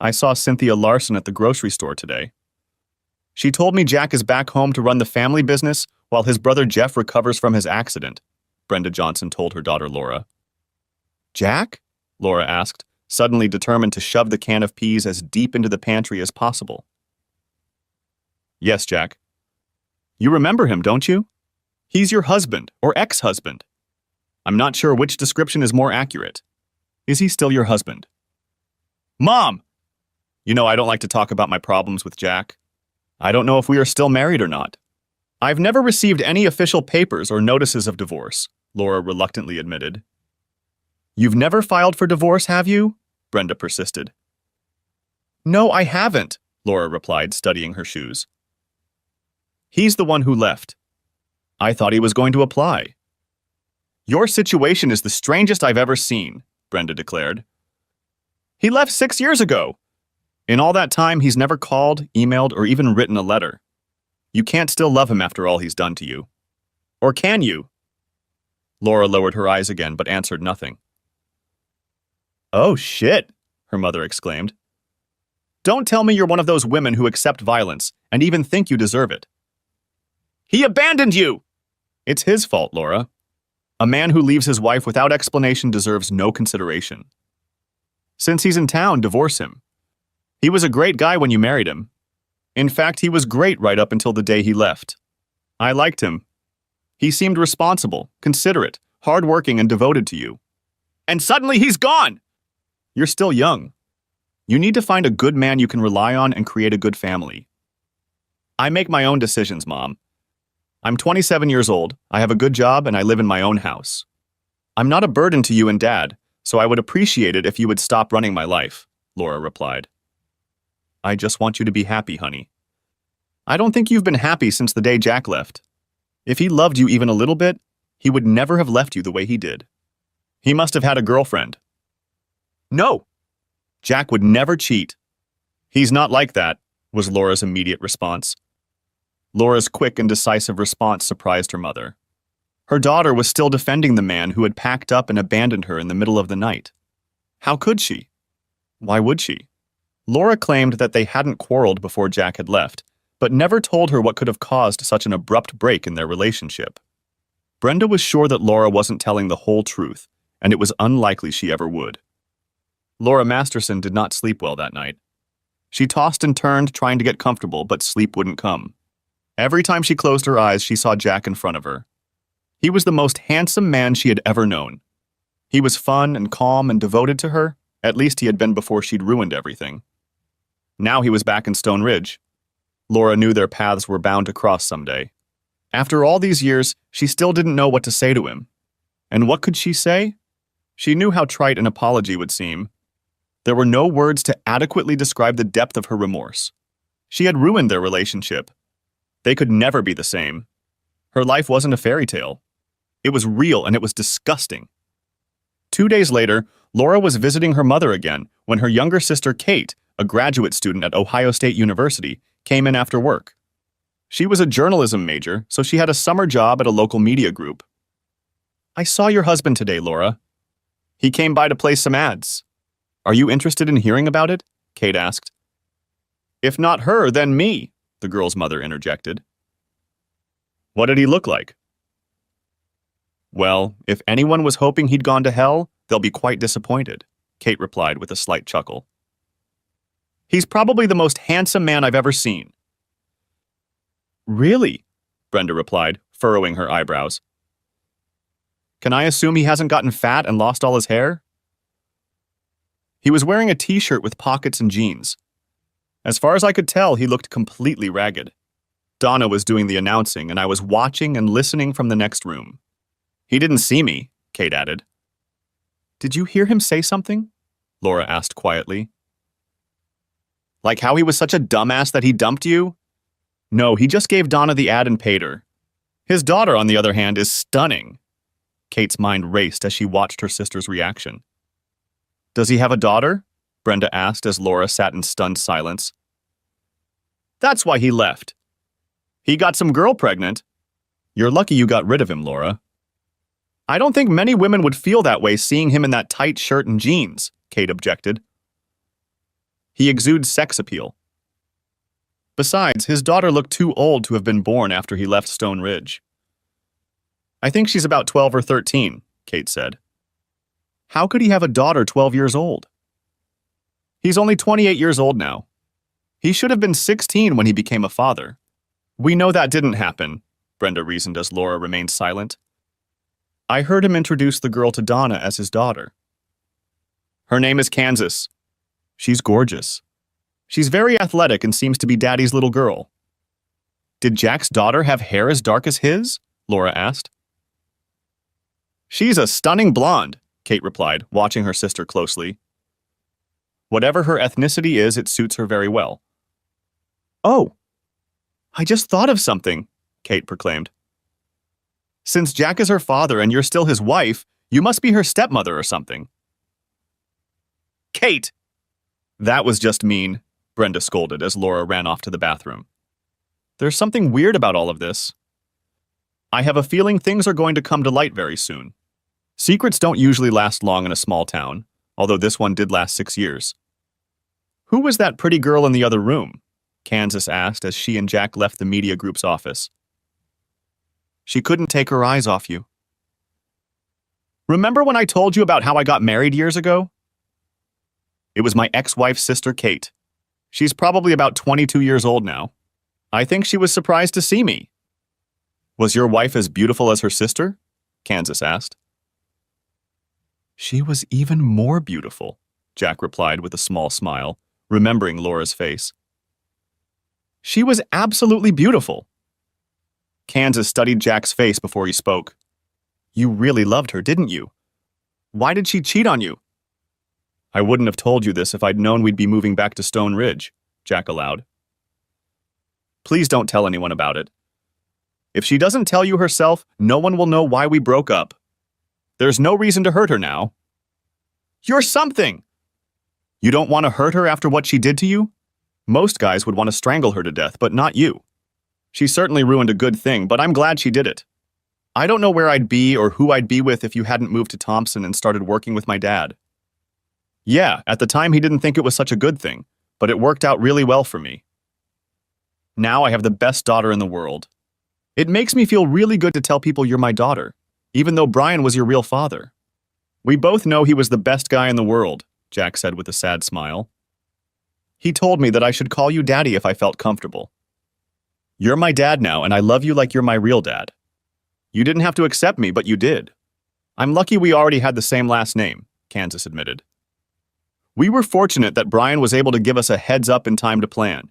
I saw Cynthia Larson at the grocery store today. She told me Jack is back home to run the family business while his brother Jeff recovers from his accident, Brenda Johnson told her daughter Laura. Jack? Laura asked, suddenly determined to shove the can of peas as deep into the pantry as possible. Yes, Jack. You remember him, don't you? He's your husband, or ex-husband. I'm not sure which description is more accurate. Is he still your husband? Mom! You know I don't like to talk about my problems with Jack. I don't know if we are still married or not. I've never received any official papers or notices of divorce, Laura reluctantly admitted. You've never filed for divorce, have you? Brenda persisted. No, I haven't, Laura replied, studying her shoes. He's the one who left. I thought he was going to apply. Your situation is the strangest I've ever seen, Brenda declared. He left 6 years ago. In all that time, he's never called, emailed, or even written a letter. You can't still love him after all he's done to you. Or can you? Laura lowered her eyes again, but answered nothing. Oh, shit, her mother exclaimed. Don't tell me you're one of those women who accept violence and even think you deserve it. He abandoned you! It's his fault, Laura. A man who leaves his wife without explanation deserves no consideration. Since he's in town, divorce him. He was a great guy when you married him. In fact, he was great right up until the day he left. I liked him. He seemed responsible, considerate, hardworking, and devoted to you. And suddenly he's gone! You're still young. You need to find a good man you can rely on and create a good family. I make my own decisions, Mom. I'm 27 years old, I have a good job, and I live in my own house. I'm not a burden to you and Dad, so I would appreciate it if you would stop running my life, Laura replied. I just want you to be happy, honey. I don't think you've been happy since the day Jack left. If he loved you even a little bit, he would never have left you the way he did. He must have had a girlfriend. No! Jack would never cheat. He's not like that, was Laura's immediate response. Laura's quick and decisive response surprised her mother. Her daughter was still defending the man who had packed up and abandoned her in the middle of the night. How could she? Why would she? Laura claimed that they hadn't quarreled before Jack had left, but never told her what could have caused such an abrupt break in their relationship. Brenda was sure that Laura wasn't telling the whole truth, and it was unlikely she ever would. Laura Masterson did not sleep well that night. She tossed and turned, trying to get comfortable, but sleep wouldn't come. Every time she closed her eyes, she saw Jack in front of her. He was the most handsome man she had ever known. He was fun and calm and devoted to her. At least he had been before she'd ruined everything. Now he was back in Stone Ridge. Laura knew their paths were bound to cross someday. After all these years, she still didn't know what to say to him. And what could she say? She knew how trite an apology would seem. There were no words to adequately describe the depth of her remorse. She had ruined their relationship. They could never be the same. Her life wasn't a fairy tale. It was real, and it was disgusting. 2 days later, Laura was visiting her mother again when her younger sister Kate, a graduate student at Ohio State University, came in after work. She was a journalism major, so she had a summer job at a local media group. I saw your husband today, Laura. He came by to place some ads. Are you interested in hearing about it? Kate asked. If not her, then me, the girl's mother interjected. What did he look like? Well, if anyone was hoping he'd gone to hell, they'll be quite disappointed, Kate replied with a slight chuckle. He's probably the most handsome man I've ever seen. Really? Brenda replied, furrowing her eyebrows. Can I assume he hasn't gotten fat and lost all his hair? He was wearing a t-shirt with pockets and jeans. As far as I could tell, he looked completely ragged. Donna was doing the announcing, and I was watching and listening from the next room. He didn't see me, Kate added. Did you hear him say something? Laura asked quietly. Like how he was such a dumbass that he dumped you? No, he just gave Donna the ad and paid her. His daughter, on the other hand, is stunning. Kate's mind raced as she watched her sister's reaction. Does he have a daughter? Brenda asked as Laura sat in stunned silence. That's why he left. He got some girl pregnant. You're lucky you got rid of him, Laura. I don't think many women would feel that way seeing him in that tight shirt and jeans, Kate objected. He exudes sex appeal. Besides, his daughter looked too old to have been born after he left Stone Ridge. I think she's about 12 or 13, Kate said. How could he have a daughter 12 years old? He's only 28 years old now. He should have been 16 when he became a father. We know that didn't happen, Brenda reasoned as Laura remained silent. I heard him introduce the girl to Donna as his daughter. Her name is Kansas. She's gorgeous. She's very athletic and seems to be Daddy's little girl. Did Jack's daughter have hair as dark as his? Laura asked. She's a stunning blonde, Kate replied, watching her sister closely. Whatever her ethnicity is, it suits her very well. Oh, I just thought of something, Kate proclaimed. Since Jack is her father and you're still his wife, you must be her stepmother or something. Kate! That was just mean, Brenda scolded as Laura ran off to the bathroom. There's something weird about all of this. I have a feeling things are going to come to light very soon. Secrets don't usually last long in a small town, although this one did last 6 years. Who was that pretty girl in the other room? Kansas asked as she and Jack left the media group's office. She couldn't take her eyes off you. Remember when I told you about how I got married years ago? It was my ex-wife's sister, Kate. She's probably about 22 years old now. I think she was surprised to see me. Was your wife as beautiful as her sister? Kansas asked. She was even more beautiful, Jack replied with a small smile, remembering Laura's face. She was absolutely beautiful. Kansas studied Jack's face before he spoke. You really loved her, didn't you? Why did she cheat on you? I wouldn't have told you this if I'd known we'd be moving back to Stone Ridge, Jack allowed. Please don't tell anyone about it. If she doesn't tell you herself, no one will know why we broke up. There's no reason to hurt her now. You're something! You don't want to hurt her after what she did to you? Most guys would want to strangle her to death, but not you. She certainly ruined a good thing, but I'm glad she did it. I don't know where I'd be or who I'd be with if you hadn't moved to Thompson and started working with my dad. Yeah, at the time he didn't think it was such a good thing, but it worked out really well for me. Now I have the best daughter in the world. It makes me feel really good to tell people you're my daughter, even though Brian was your real father. We both know he was the best guy in the world, Jack said with a sad smile. He told me that I should call you Daddy if I felt comfortable. You're my dad now, and I love you like you're my real dad. You didn't have to accept me, but you did. I'm lucky we already had the same last name, Kansas admitted. We were fortunate that Brian was able to give us a heads up in time to plan.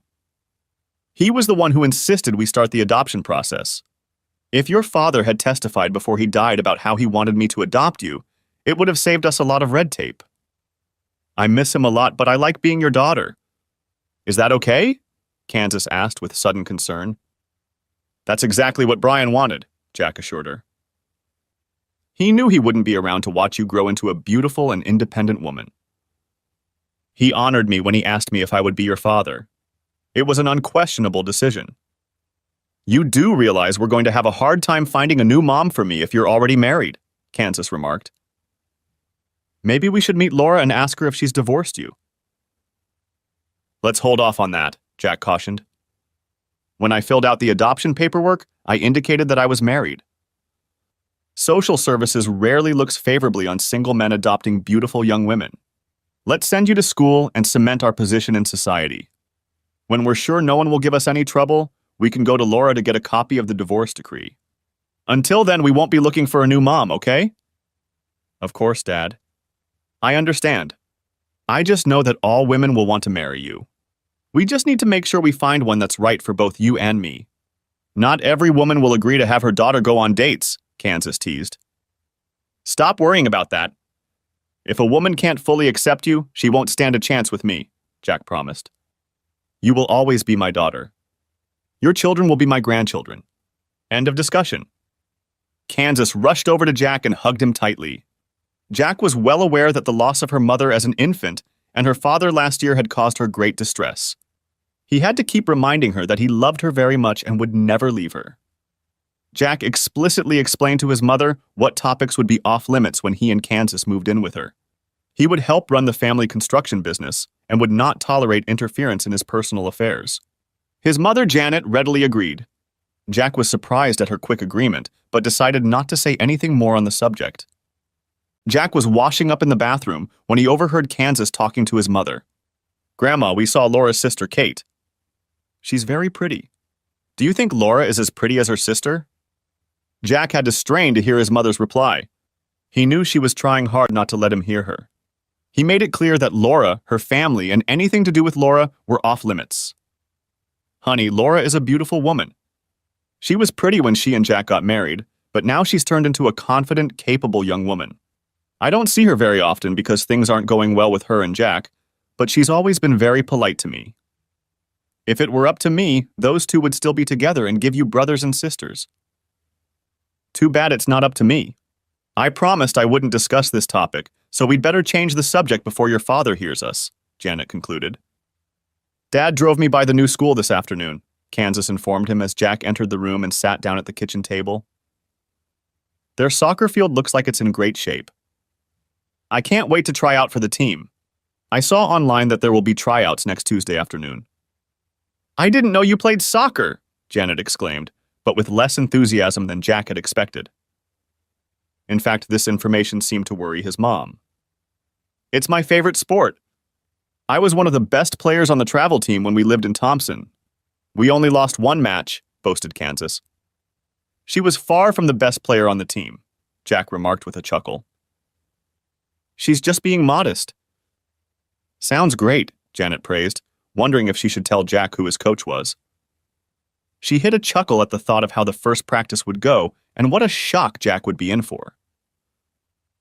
He was the one who insisted we start the adoption process. If your father had testified before he died about how he wanted me to adopt you, it would have saved us a lot of red tape. I miss him a lot, but I like being your daughter. Is that okay? Kansas asked with sudden concern. That's exactly what Brian wanted, Jack assured her. He knew he wouldn't be around to watch you grow into a beautiful and independent woman. He honored me when he asked me if I would be your father. It was an unquestionable decision. You do realize we're going to have a hard time finding a new mom for me if you're already married, Kansas remarked. Maybe we should meet Laura and ask her if she's divorced you. Let's hold off on that, Jack cautioned. When I filled out the adoption paperwork, I indicated that I was married. Social services rarely looks favorably on single men adopting beautiful young women. Let's send you to school and cement our position in society. When we're sure no one will give us any trouble, we can go to Laura to get a copy of the divorce decree. Until then, we won't be looking for a new mom, okay? Of course, Dad. I understand. I just know that all women will want to marry you. We just need to make sure we find one that's right for both you and me. Not every woman will agree to have her daughter go on dates, Kansas teased. Stop worrying about that. If a woman can't fully accept you, she won't stand a chance with me, Jack promised. You will always be my daughter. Your children will be my grandchildren. End of discussion. Kansas rushed over to Jack and hugged him tightly. Jack was well aware that the loss of her mother as an infant and her father last year had caused her great distress. He had to keep reminding her that he loved her very much and would never leave her. Jack explicitly explained to his mother what topics would be off limits when he and Kansas moved in with her. He would help run the family construction business, and would not tolerate interference in his personal affairs. His mother, Janet, readily agreed. Jack was surprised at her quick agreement, but decided not to say anything more on the subject. Jack was washing up in the bathroom when he overheard Kansas talking to his mother. "Grandma, we saw Laura's sister, Kate. She's very pretty. Do you think Laura is as pretty as her sister?" Jack had to strain to hear his mother's reply. He knew she was trying hard not to let him hear her. He made it clear that Laura, her family, and anything to do with Laura were off limits. "Honey, Laura is a beautiful woman. She was pretty when she and Jack got married, but now she's turned into a confident, capable young woman. I don't see her very often because things aren't going well with her and Jack, but she's always been very polite to me. If it were up to me, those two would still be together and give you brothers and sisters. Too bad it's not up to me. I promised I wouldn't discuss this topic, so we'd better change the subject before your father hears us," Janet concluded. "Dad drove me by the new school this afternoon," Kansas informed him as Jack entered the room and sat down at the kitchen table. "Their soccer field looks like it's in great shape. I can't wait to try out for the team. I saw online that there will be tryouts next Tuesday afternoon." "I didn't know you played soccer," Janet exclaimed, but with less enthusiasm than Jack had expected. In fact, this information seemed to worry his mom. "It's my favorite sport. I was one of the best players on the travel team when we lived in Thompson. We only lost one match," boasted Kansas. "She was far from the best player on the team," Jack remarked with a chuckle. "She's just being modest." "Sounds great," Janet praised, wondering if she should tell Jack who his coach was. She hid a chuckle at the thought of how the first practice would go and what a shock Jack would be in for.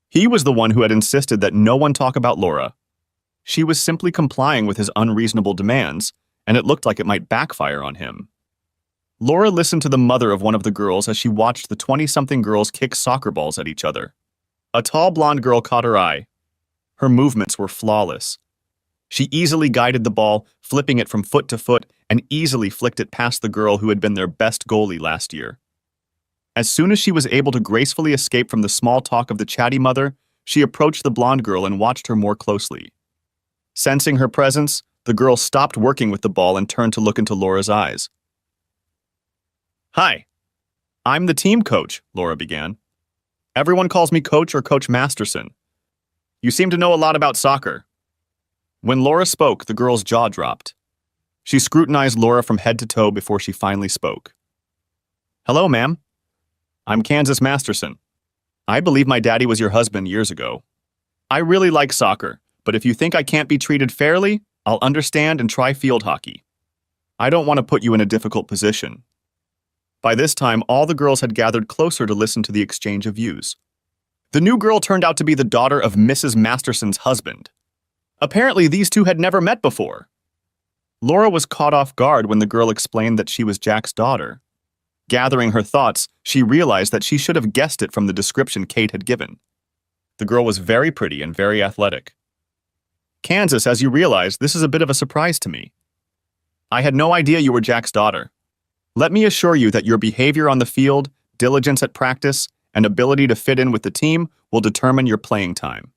He was the one who had insisted that no one talk about Laura. She was simply complying with his unreasonable demands, and it looked like it might backfire on him. Laura listened to the mother of one of the girls as she watched the 20-something girls kick soccer balls at each other. A tall blonde girl caught her eye. Her movements were flawless. She easily guided the ball, flipping it from foot to foot, and easily flicked it past the girl who had been their best goalie last year. As soon as she was able to gracefully escape from the small talk of the chatty mother, she approached the blonde girl and watched her more closely. Sensing her presence, the girl stopped working with the ball and turned to look into Laura's eyes. "Hi, I'm the team coach," Laura began. "Everyone calls me Coach or Coach Masterson. You seem to know a lot about soccer." When Laura spoke, the girl's jaw dropped. She scrutinized Laura from head to toe before she finally spoke. "Hello, ma'am. I'm Kansas Masterson. I believe my daddy was your husband years ago. I really like soccer, but if you think I can't be treated fairly, I'll understand and try field hockey. I don't want to put you in a difficult position." By this time, all the girls had gathered closer to listen to the exchange of views. The new girl turned out to be the daughter of Mrs. Masterson's husband. Apparently, these two had never met before. Laura was caught off guard when the girl explained that she was Jack's daughter. Gathering her thoughts, she realized that she should have guessed it from the description Kate had given. The girl was very pretty and very athletic. "Kansas, as you realize, this is a bit of a surprise to me. I had no idea you were Jack's daughter. Let me assure you that your behavior on the field, diligence at practice, and ability to fit in with the team will determine your playing time.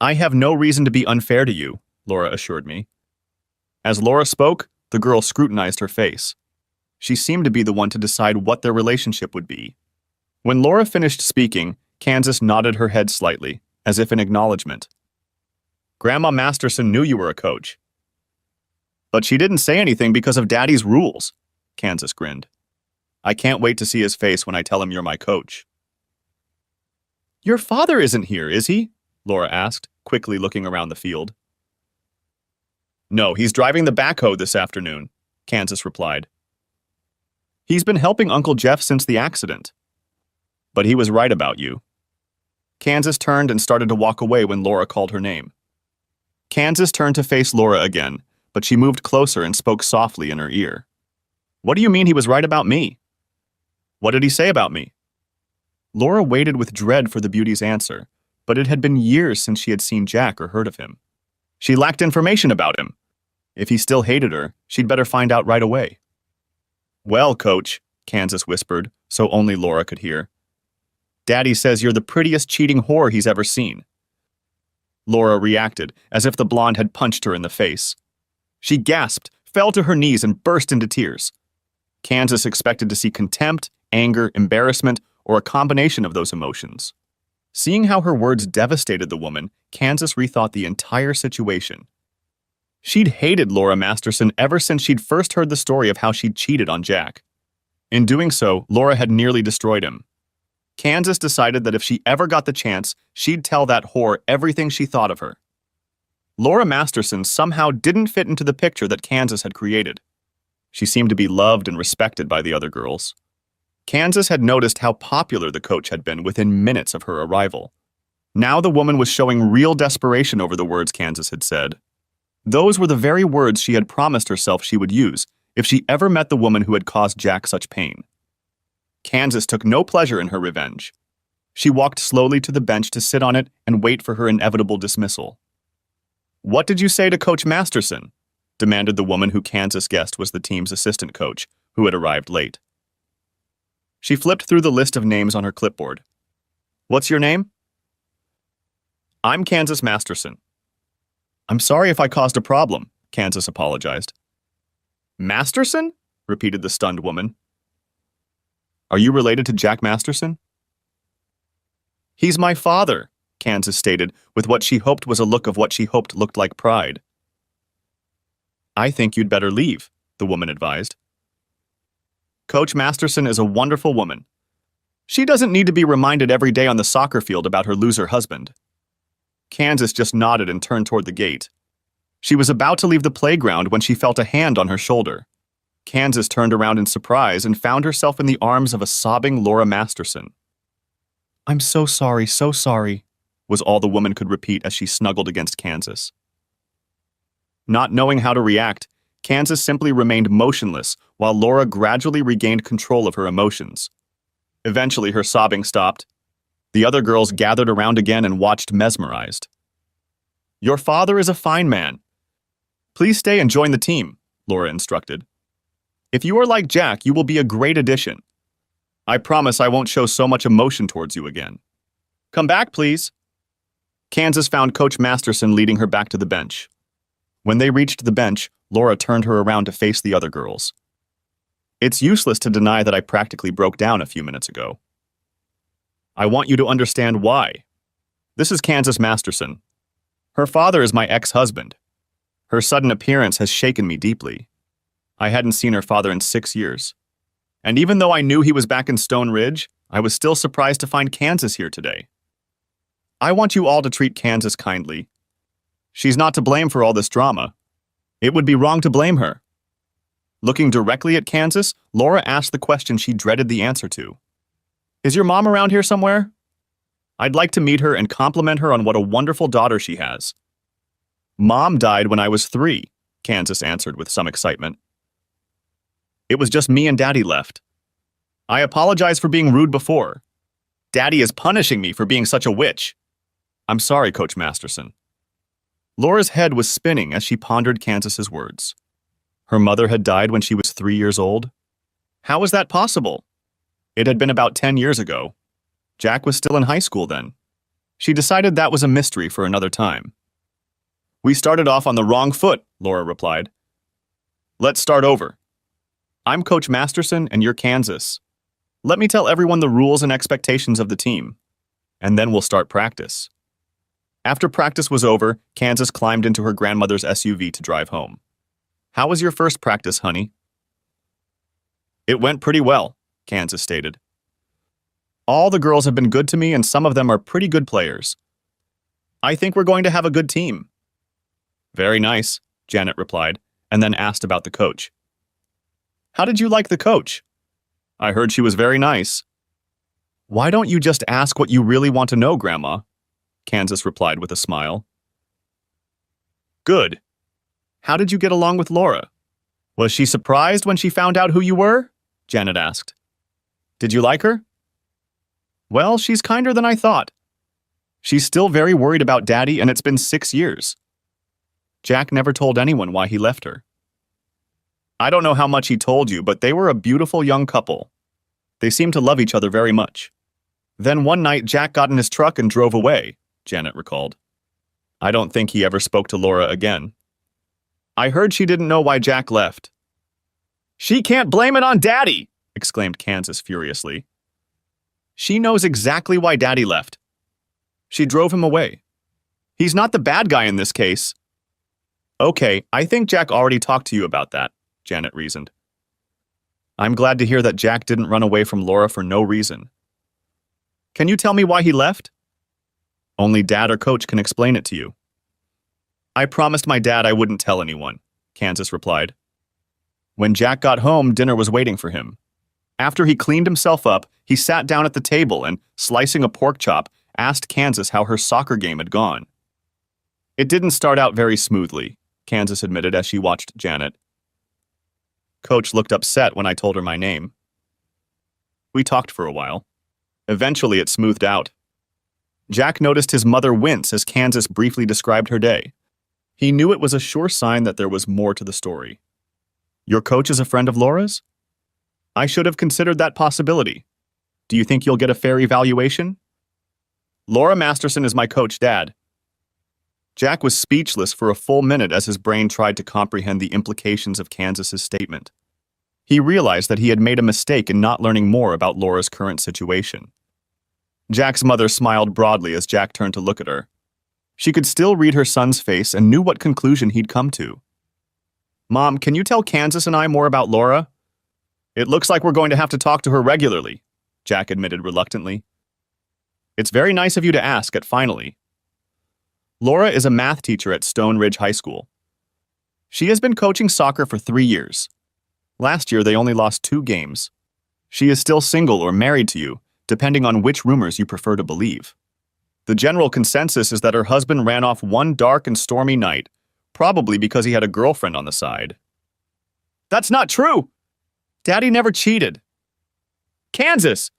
I have no reason to be unfair to you," Laura assured me. As Laura spoke, the girl scrutinized her face. She seemed to be the one to decide what their relationship would be. When Laura finished speaking, Kansas nodded her head slightly, as if in acknowledgement. "Grandma Masterson knew you were a coach. But she didn't say anything because of Daddy's rules," Kansas grinned. "I can't wait to see his face when I tell him you're my coach." "Your father isn't here, is he?" Laura asked, quickly looking around the field. "No, he's driving the backhoe this afternoon," Kansas replied. "He's been helping Uncle Jeff since the accident. But he was right about you." Kansas turned and started to walk away when Laura called her name. Kansas turned to face Laura again, but she moved closer and spoke softly in her ear. "What do you mean he was right about me? What did he say about me?" Laura waited with dread for the beauty's answer, but it had been years since she had seen Jack or heard of him. She lacked information about him. If he still hated her, she'd better find out right away. "Well, Coach," Kansas whispered, so only Laura could hear. "Daddy says you're the prettiest cheating whore he's ever seen." Laura reacted as if the blonde had punched her in the face. She gasped, fell to her knees, and burst into tears. Kansas expected to see contempt, anger, embarrassment, or a combination of those emotions. Seeing how her words devastated the woman, Kansas rethought the entire situation. She'd hated Laura Masterson ever since she'd first heard the story of how she'd cheated on Jack. In doing so, Laura had nearly destroyed him. Kansas decided that if she ever got the chance, she'd tell that whore everything she thought of her. Laura Masterson somehow didn't fit into the picture that Kansas had created. She seemed to be loved and respected by the other girls. Kansas had noticed how popular the coach had been within minutes of her arrival. Now the woman was showing real desperation over the words Kansas had said. Those were the very words she had promised herself she would use if she ever met the woman who had caused Jack such pain. Kansas took no pleasure in her revenge. She walked slowly to the bench to sit on it and wait for her inevitable dismissal. "What did you say to Coach Masterson?" demanded the woman who Kansas guessed was the team's assistant coach, who had arrived late. She flipped through the list of names on her clipboard. "What's your name?" "I'm Kansas Masterson." "I'm sorry if I caused a problem," Kansas apologized. "Masterson?" repeated the stunned woman. "Are you related to Jack Masterson?" "He's my father," Kansas stated, with what she hoped was a look of what she hoped looked like pride. "I think you'd better leave," the woman advised. "Coach Masterson is a wonderful woman. She doesn't need to be reminded every day on the soccer field about her loser husband." Kansas just nodded and turned toward the gate. She was about to leave the playground when she felt a hand on her shoulder. Kansas turned around in surprise and found herself in the arms of a sobbing Laura Masterson. "I'm so sorry, was all the woman could repeat as she snuggled against Kansas. Not knowing how to react, Kansas simply remained motionless while Laura gradually regained control of her emotions. Eventually, her sobbing stopped. The other girls gathered around again and watched mesmerized. "Your father is a fine man. Please stay and join the team," Laura instructed. "If you are like Jack, you will be a great addition. I promise I won't show so much emotion towards you again. Come back, please." Kansas found Coach Masterson leading her back to the bench. When they reached the bench, Laura turned her around to face the other girls. "It's useless to deny that I practically broke down a few minutes ago. I want you to understand why. This is Kansas Masterson. Her father is my ex-husband. Her sudden appearance has shaken me deeply. I hadn't seen her father in 6 years. And even though I knew he was back in Stone Ridge, I was still surprised to find Kansas here today. I want you all to treat Kansas kindly. She's not to blame for all this drama. It would be wrong to blame her." Looking directly at Kansas, Laura asked the question she dreaded the answer to. "Is your mom around here somewhere? I'd like to meet her and compliment her on what a wonderful daughter she has." "Mom died when I was 3, Kansas answered with some excitement. "It was just me and Daddy left. I apologize for being rude before. Daddy is punishing me for being such a witch. I'm sorry, Coach Masterson." Laura's head was spinning as she pondered Kansas's words. Her mother had died when she was 3 years old. How was that possible? It had been about 10 years ago. Jack was still in high school then. She decided that was a mystery for another time. "We started off on the wrong foot," Laura replied. "Let's start over. I'm Coach Masterson and you're Kansas. Let me tell everyone the rules and expectations of the team, and then we'll start practice." After practice was over, Kansas climbed into her grandmother's SUV to drive home. "How was your first practice, honey?" "It went pretty well," Kansas stated. "All the girls have been good to me and some of them are pretty good players. I think we're going to have a good team." "Very nice," Janet replied, and then asked about the coach. "How did you like the coach?" "I heard she was very nice." "Why don't you just ask what you really want to know, Grandma?" Kansas replied with a smile. "Good. How did you get along with Laura? Was she surprised when she found out who you were?" Janet asked. "Did you like her?" "Well, she's kinder than I thought. She's still very worried about Daddy, and it's been 6 years. Jack never told anyone why he left her. I don't know how much he told you, but they were a beautiful young couple. They seemed to love each other very much. Then one night, Jack got in his truck and drove away," Janet recalled. I don't think he ever spoke to Laura again. I heard she didn't know why Jack left. She can't blame it on Daddy, exclaimed Kansas furiously. She knows exactly why Daddy left. She drove him away. He's not the bad guy in this case. Okay, I think Jack already talked to you about that, Janet reasoned. I'm glad to hear that Jack didn't run away from Laura for no reason. Can you tell me why he left? Only Dad or Coach can explain it to you. I promised my dad I wouldn't tell anyone, Kansas replied. When Jack got home, dinner was waiting for him. After he cleaned himself up, he sat down at the table and, slicing a pork chop, asked Kansas how her soccer game had gone. It didn't start out very smoothly, Kansas admitted as she watched Janet. Coach looked upset when I told her my name. We talked for a while. Eventually, it smoothed out. Jack noticed his mother wince as Kansas briefly described her day. He knew it was a sure sign that there was more to the story. Your coach is a friend of Laura's? I should have considered that possibility. Do you think you'll get a fair evaluation? Laura Masterson is my coach, Dad. Jack was speechless for a full minute as his brain tried to comprehend the implications of Kansas's statement. He realized that he had made a mistake in not learning more about Laura's current situation. Jack's mother smiled broadly as Jack turned to look at her. She could still read her son's face and knew what conclusion he'd come to. Mom, can you tell Kansas and I more about Laura? It looks like we're going to have to talk to her regularly, Jack admitted reluctantly. It's very nice of you to ask at finally. Laura is a math teacher at Stone Ridge High School. She has been coaching soccer for 3 years. Last year, they only lost 2 games. She is still single or married to you, depending on which rumors you prefer to believe. The general consensus is that her husband ran off one dark and stormy night, probably because he had a girlfriend on the side. That's not true! Daddy never cheated. Kansas!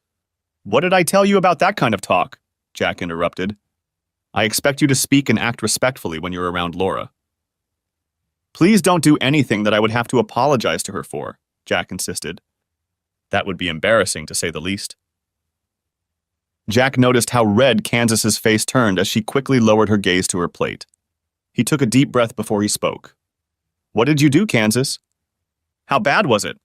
What did I tell you about that kind of talk? Jack interrupted. I expect you to speak and act respectfully when you're around Laura. Please don't do anything that I would have to apologize to her for, Jack insisted. That would be embarrassing, to say the least. Jack noticed how red Kansas's face turned as she quickly lowered her gaze to her plate. He took a deep breath before he spoke. What did you do, Kansas? How bad was it?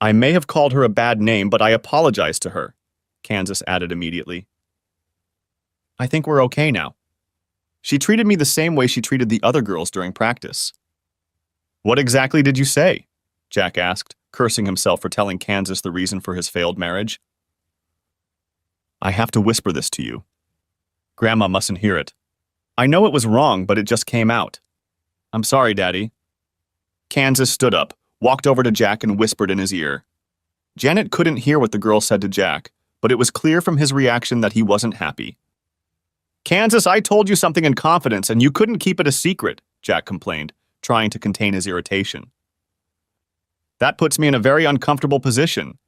I may have called her a bad name, but I apologized to her, Kansas added immediately. I think we're okay now. She treated me the same way she treated the other girls during practice. What exactly did you say? Jack asked, cursing himself for telling Kansas the reason for his failed marriage. I have to whisper this to you. Grandma mustn't hear it. I know it was wrong, but it just came out. I'm sorry, Daddy. Kansas stood up, walked over to Jack and whispered in his ear. Janet couldn't hear what the girl said to Jack, but it was clear from his reaction that he wasn't happy. Kansas, I told you something in confidence and you couldn't keep it a secret, Jack complained, trying to contain his irritation. That puts me in a very uncomfortable position.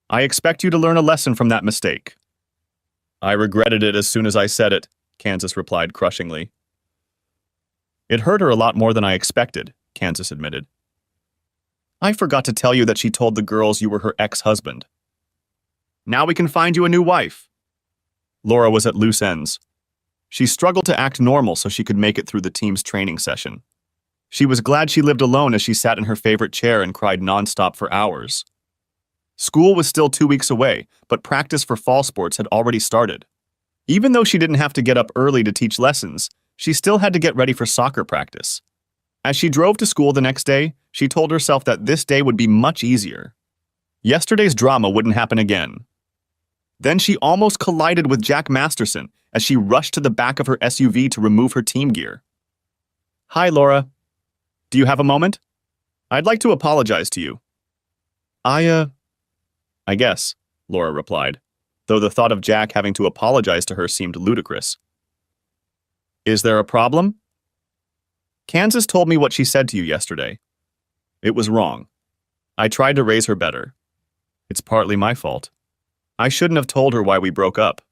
I expect you to learn a lesson from that mistake. I regretted it as soon as I said it, Kansas replied crushingly. It hurt her a lot more than I expected, Kansas admitted. I forgot to tell you that she told the girls you were her ex-husband. Now we can find you a new wife. Laura was at loose ends. She struggled to act normal so she could make it through the team's training session. She was glad she lived alone as she sat in her favorite chair and cried nonstop for hours. School was still 2 weeks away, but practice for fall sports had already started. Even though she didn't have to get up early to teach lessons, she still had to get ready for soccer practice. As she drove to school the next day, she told herself that this day would be much easier. Yesterday's drama wouldn't happen again. Then she almost collided with Jack Masterson as she rushed to the back of her SUV to remove her team gear. Hi, Laura. Do you have a moment? I'd like to apologize to you. I guess, Laura replied, though the thought of Jack having to apologize to her seemed ludicrous. Is there a problem? Kansas told me what she said to you yesterday. It was wrong. I tried to raise her better. It's partly my fault. I shouldn't have told her why we broke up.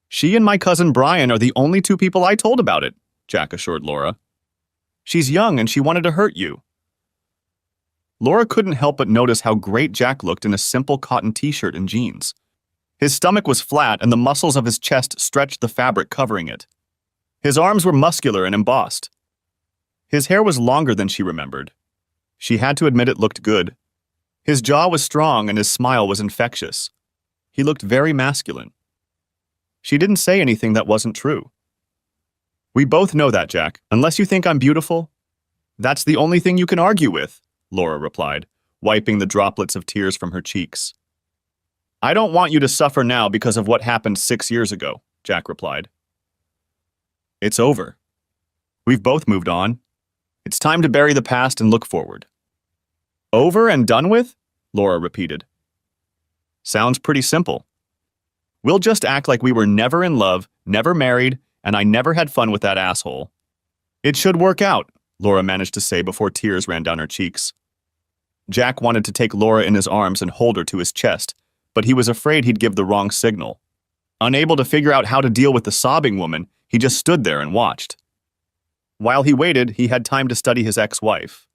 She and my cousin Brian are the only 2 people I told about it, Jack assured Laura. She's young and she wanted to hurt you. Laura couldn't help but notice how great Jack looked in a simple cotton t-shirt and jeans. His stomach was flat and the muscles of his chest stretched the fabric covering it. His arms were muscular and embossed. His hair was longer than she remembered. She had to admit it looked good. His jaw was strong and his smile was infectious. He looked very masculine. She didn't say anything that wasn't true. We both know that, Jack. Unless you think I'm beautiful, that's the only thing you can argue with, Laura replied, wiping the droplets of tears from her cheeks. I don't want you to suffer now because of what happened 6 years ago, Jack replied. It's over. We've both moved on. It's time to bury the past and look forward. Over and done with? Laura repeated. Sounds pretty simple. We'll just act like we were never in love, never married, and I never had fun with that asshole. It should work out, Laura managed to say before tears ran down her cheeks. Jack wanted to take Laura in his arms and hold her to his chest, but he was afraid he'd give the wrong signal. Unable to figure out how to deal with the sobbing woman, he just stood there and watched. While he waited, he had time to study his ex-wife.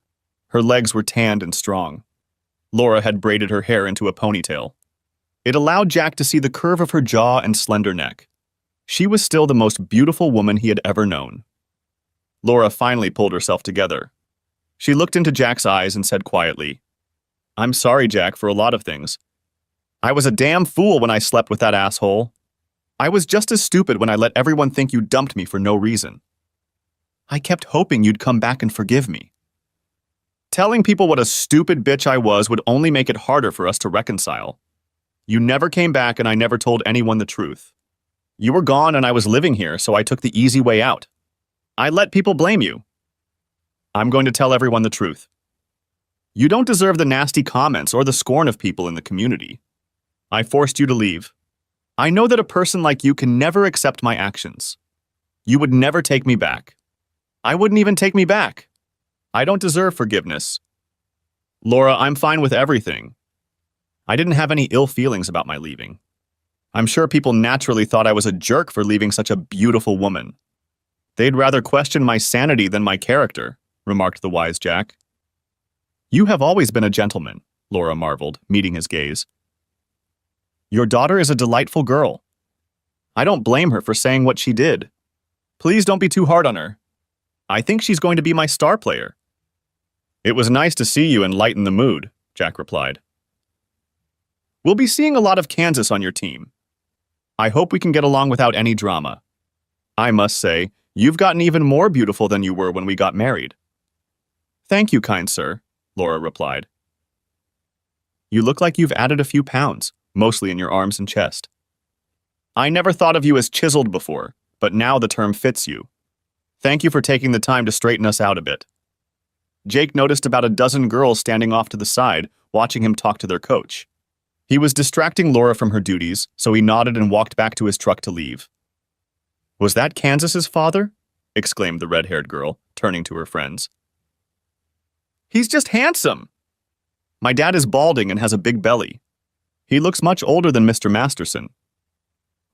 Her legs were tanned and strong. Laura had braided her hair into a ponytail. It allowed Jack to see the curve of her jaw and slender neck. She was still the most beautiful woman he had ever known. Laura finally pulled herself together. She looked into Jack's eyes and said quietly, I'm sorry, Jack, for a lot of things. I was a damn fool when I slept with that asshole. I was just as stupid when I let everyone think you dumped me for no reason. I kept hoping you'd come back and forgive me. Telling people what a stupid bitch I was would only make it harder for us to reconcile. You never came back and I never told anyone the truth. You were gone and I was living here, so I took the easy way out. I let people blame you. I'm going to tell everyone the truth. You don't deserve the nasty comments or the scorn of people in the community. I forced you to leave. I know that a person like you can never accept my actions. You would never take me back. I wouldn't even take me back. I don't deserve forgiveness. Laura, I'm fine with everything. I didn't have any ill feelings about my leaving. I'm sure people naturally thought I was a jerk for leaving such a beautiful woman. They'd rather question my sanity than my character, remarked the wise Jack. You have always been a gentleman, Laura marveled, meeting his gaze. Your daughter is a delightful girl. I don't blame her for saying what she did. Please don't be too hard on her. I think she's going to be my star player. It was nice to see you and lighten the mood, Jack replied. We'll be seeing a lot of Kansas on your team. I hope we can get along without any drama. I must say, you've gotten even more beautiful than you were when we got married. Thank you, kind sir, Laura replied. You look like you've added a few pounds, mostly in your arms and chest. I never thought of you as chiseled before, but now the term fits you. Thank you for taking the time to straighten us out a bit. Jake noticed about a dozen girls standing off to the side, watching him talk to their coach. He was distracting Laura from her duties, so he nodded and walked back to his truck to leave. Was that Kansas's father? Exclaimed the red-haired girl, turning to her friends. He's just handsome. My dad is balding and has a big belly. He looks much older than Mr. Masterson.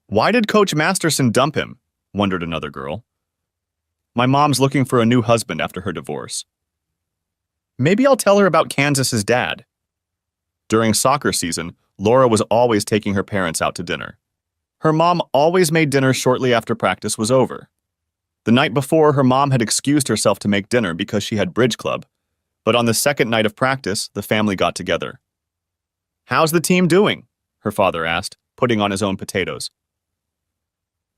Why did Coach Masterson dump him? Wondered another girl. My mom's looking for a new husband after her divorce. Maybe I'll tell her about Kansas's dad. During soccer season, Laura was always taking her parents out to dinner. Her mom always made dinner shortly after practice was over. The night before, her mom had excused herself to make dinner because she had bridge club, but on the second night of practice, the family got together. How's the team doing? Her father asked, putting on his own potatoes.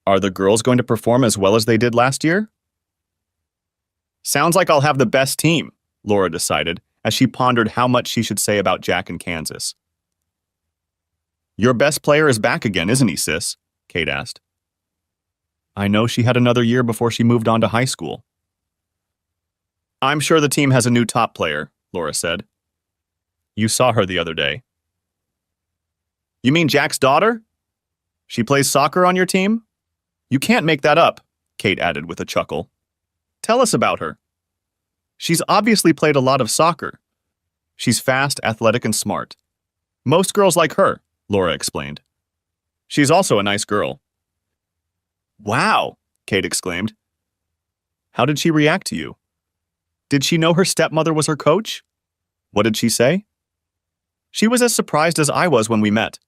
Are the girls going to perform as well as they did last year? Sounds like I'll have the best team, Laura decided, as she pondered how much she should say about Jack and Kansas. Your best player is back again, isn't he, sis? Kate asked. I know she had another year before she moved on to high school. I'm sure the team has a new top player, Laura said. You saw her the other day. You mean Jack's daughter? She plays soccer on your team? You can't make that up, Kate added with a chuckle. Tell us about her. She's obviously played a lot of soccer. She's fast, athletic, and smart. Most girls like her, Laura explained. She's also a nice girl. Wow, Kate exclaimed. How did she react to you? Did she know her stepmother was her coach? What did she say? She was as surprised as I was when we met.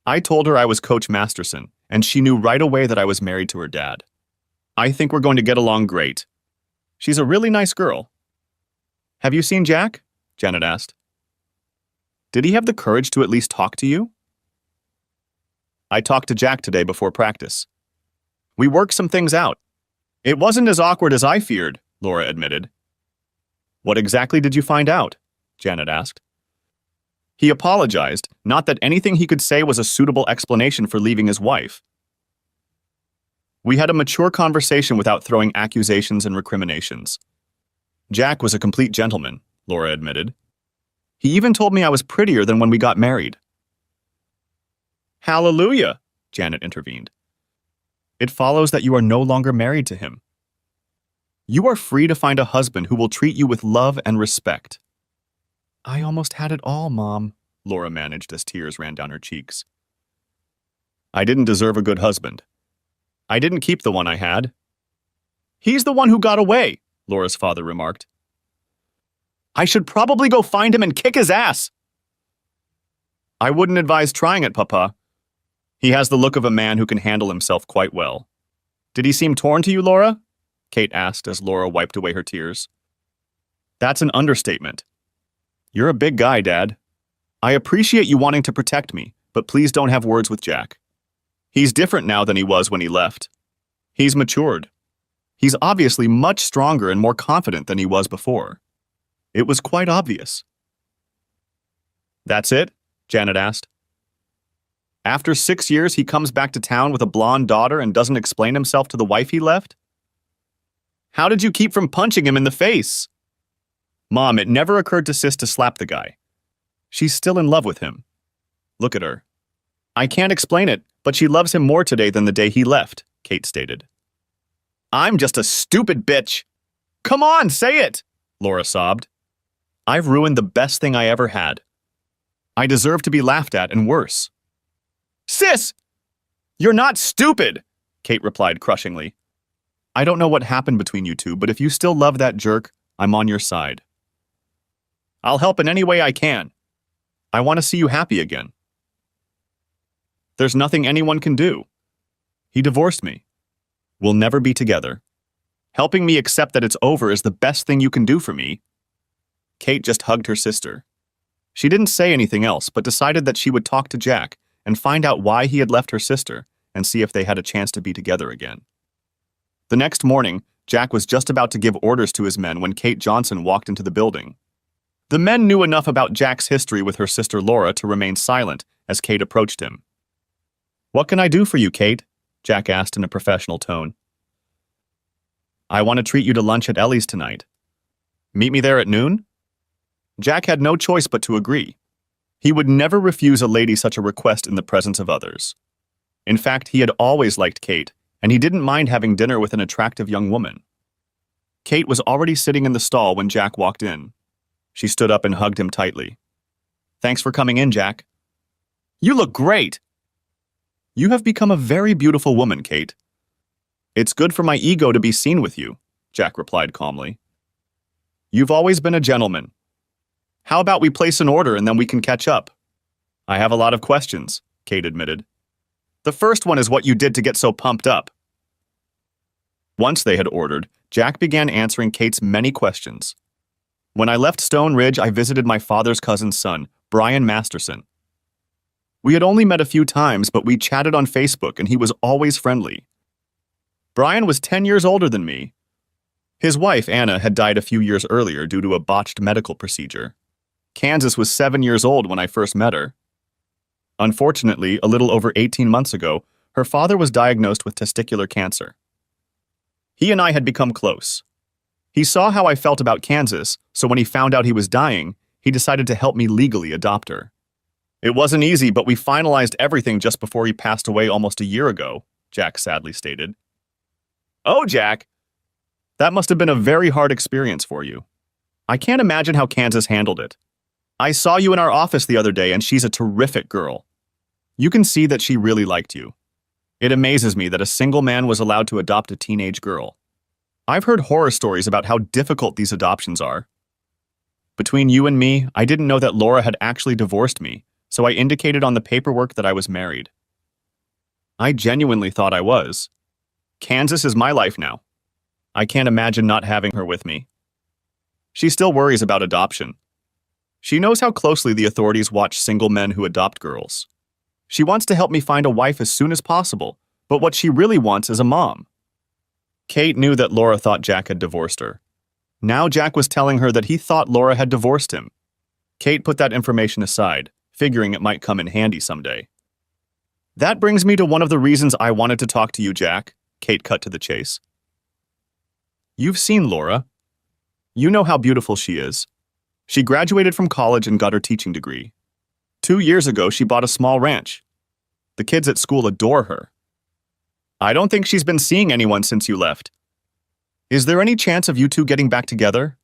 I told her I was Coach Masterson, and she knew right away that I was married to her dad. I think we're going to get along great. She's a really nice girl. Have you seen Jack? Janet asked. Did he have the courage to at least talk to you? I talked to Jack today before practice. We worked some things out. It wasn't as awkward as I feared, Laura admitted. What exactly did you find out? Janet asked. He apologized, not that anything he could say was a suitable explanation for leaving his wife. We had a mature conversation without throwing accusations and recriminations. Jack was a complete gentleman, Laura admitted. He even told me I was prettier than when we got married. Hallelujah, Janet intervened. It follows that you are no longer married to him. You are free to find a husband who will treat you with love and respect. I almost had it all, Mom, Laura managed as tears ran down her cheeks. I didn't deserve a good husband. I didn't keep the one I had. He's the one who got away, Laura's father remarked. I should probably go find him and kick his ass. I wouldn't advise trying it, Papa. He has the look of a man who can handle himself quite well. Did he seem torn to you, Laura? Kate asked as Laura wiped away her tears. That's an understatement. You're a big guy, Dad. I appreciate you wanting to protect me, but please don't have words with Jack. He's different now than he was when he left. He's matured. He's obviously much stronger and more confident than he was before. It was quite obvious. That's it? Janet asked. After 6 years, he comes back to town with a blonde daughter and doesn't explain himself to the wife he left? How did you keep from punching him in the face? Mom, it never occurred to Sis to slap the guy. She's still in love with him. Look at her. I can't explain it, but she loves him more today than the day he left, Kate stated. I'm just a stupid bitch. Come on, say it, Laura sobbed. I've ruined the best thing I ever had. I deserve to be laughed at and worse. Sis! You're not stupid, Kate replied crushingly. I don't know what happened between you two, but if you still love that jerk, I'm on your side. I'll help in any way I can. I want to see you happy again. There's nothing anyone can do. He divorced me. We'll never be together. Helping me accept that it's over is the best thing you can do for me. Kate just hugged her sister. She didn't say anything else, but decided that she would talk to Jack and find out why he had left her sister and see if they had a chance to be together again. The next morning, Jack was just about to give orders to his men when Kate Johnson walked into the building. The men knew enough about Jack's history with her sister Laura to remain silent as Kate approached him. What can I do for you, Kate? Jack asked in a professional tone. I want to treat you to lunch at Ellie's tonight. Meet me there at noon? Jack had no choice but to agree. He would never refuse a lady such a request in the presence of others. In fact, he had always liked Kate, and he didn't mind having dinner with an attractive young woman. Kate was already sitting in the stall when Jack walked in. She stood up and hugged him tightly. Thanks for coming in, Jack. You look great. You have become a very beautiful woman, Kate. It's good for my ego to be seen with you, Jack replied calmly. You've always been a gentleman. How about we place an order and then we can catch up? I have a lot of questions, Kate admitted. The first one is what you did to get so pumped up. Once they had ordered, Jack began answering Kate's many questions. When I left Stone Ridge, I visited my father's cousin's son, Brian Masterson. We had only met a few times, but we chatted on Facebook and he was always friendly. Brian was 10 years older than me. His wife, Anna, had died a few years earlier due to a botched medical procedure. Kansas was 7 years old when I first met her. Unfortunately, a little over 18 months ago, her father was diagnosed with testicular cancer. He and I had become close. He saw how I felt about Kansas, so when he found out he was dying, he decided to help me legally adopt her. It wasn't easy, but we finalized everything just before he passed away almost a year ago, Jack sadly stated. Oh, Jack, that must have been a very hard experience for you. I can't imagine how Kansas handled it. I saw you in our office the other day and she's a terrific girl. You can see that she really liked you. It amazes me that a single man was allowed to adopt a teenage girl. I've heard horror stories about how difficult these adoptions are. Between you and me, I didn't know that Laura had actually divorced me, so I indicated on the paperwork that I was married. I genuinely thought I was. Kansas is my life now. I can't imagine not having her with me. She still worries about adoption. She knows how closely the authorities watch single men who adopt girls. She wants to help me find a wife as soon as possible, but what she really wants is a mom. Kate knew that Laura thought Jack had divorced her. Now Jack was telling her that he thought Laura had divorced him. Kate put that information aside, figuring it might come in handy someday. That brings me to one of the reasons I wanted to talk to you, Jack, Kate cut to the chase. You've seen Laura. You know how beautiful she is. She graduated from college and got her teaching degree. 2 years ago, she bought a small ranch. The kids at school adore her. I don't think she's been seeing anyone since you left. Is there any chance of you two getting back together?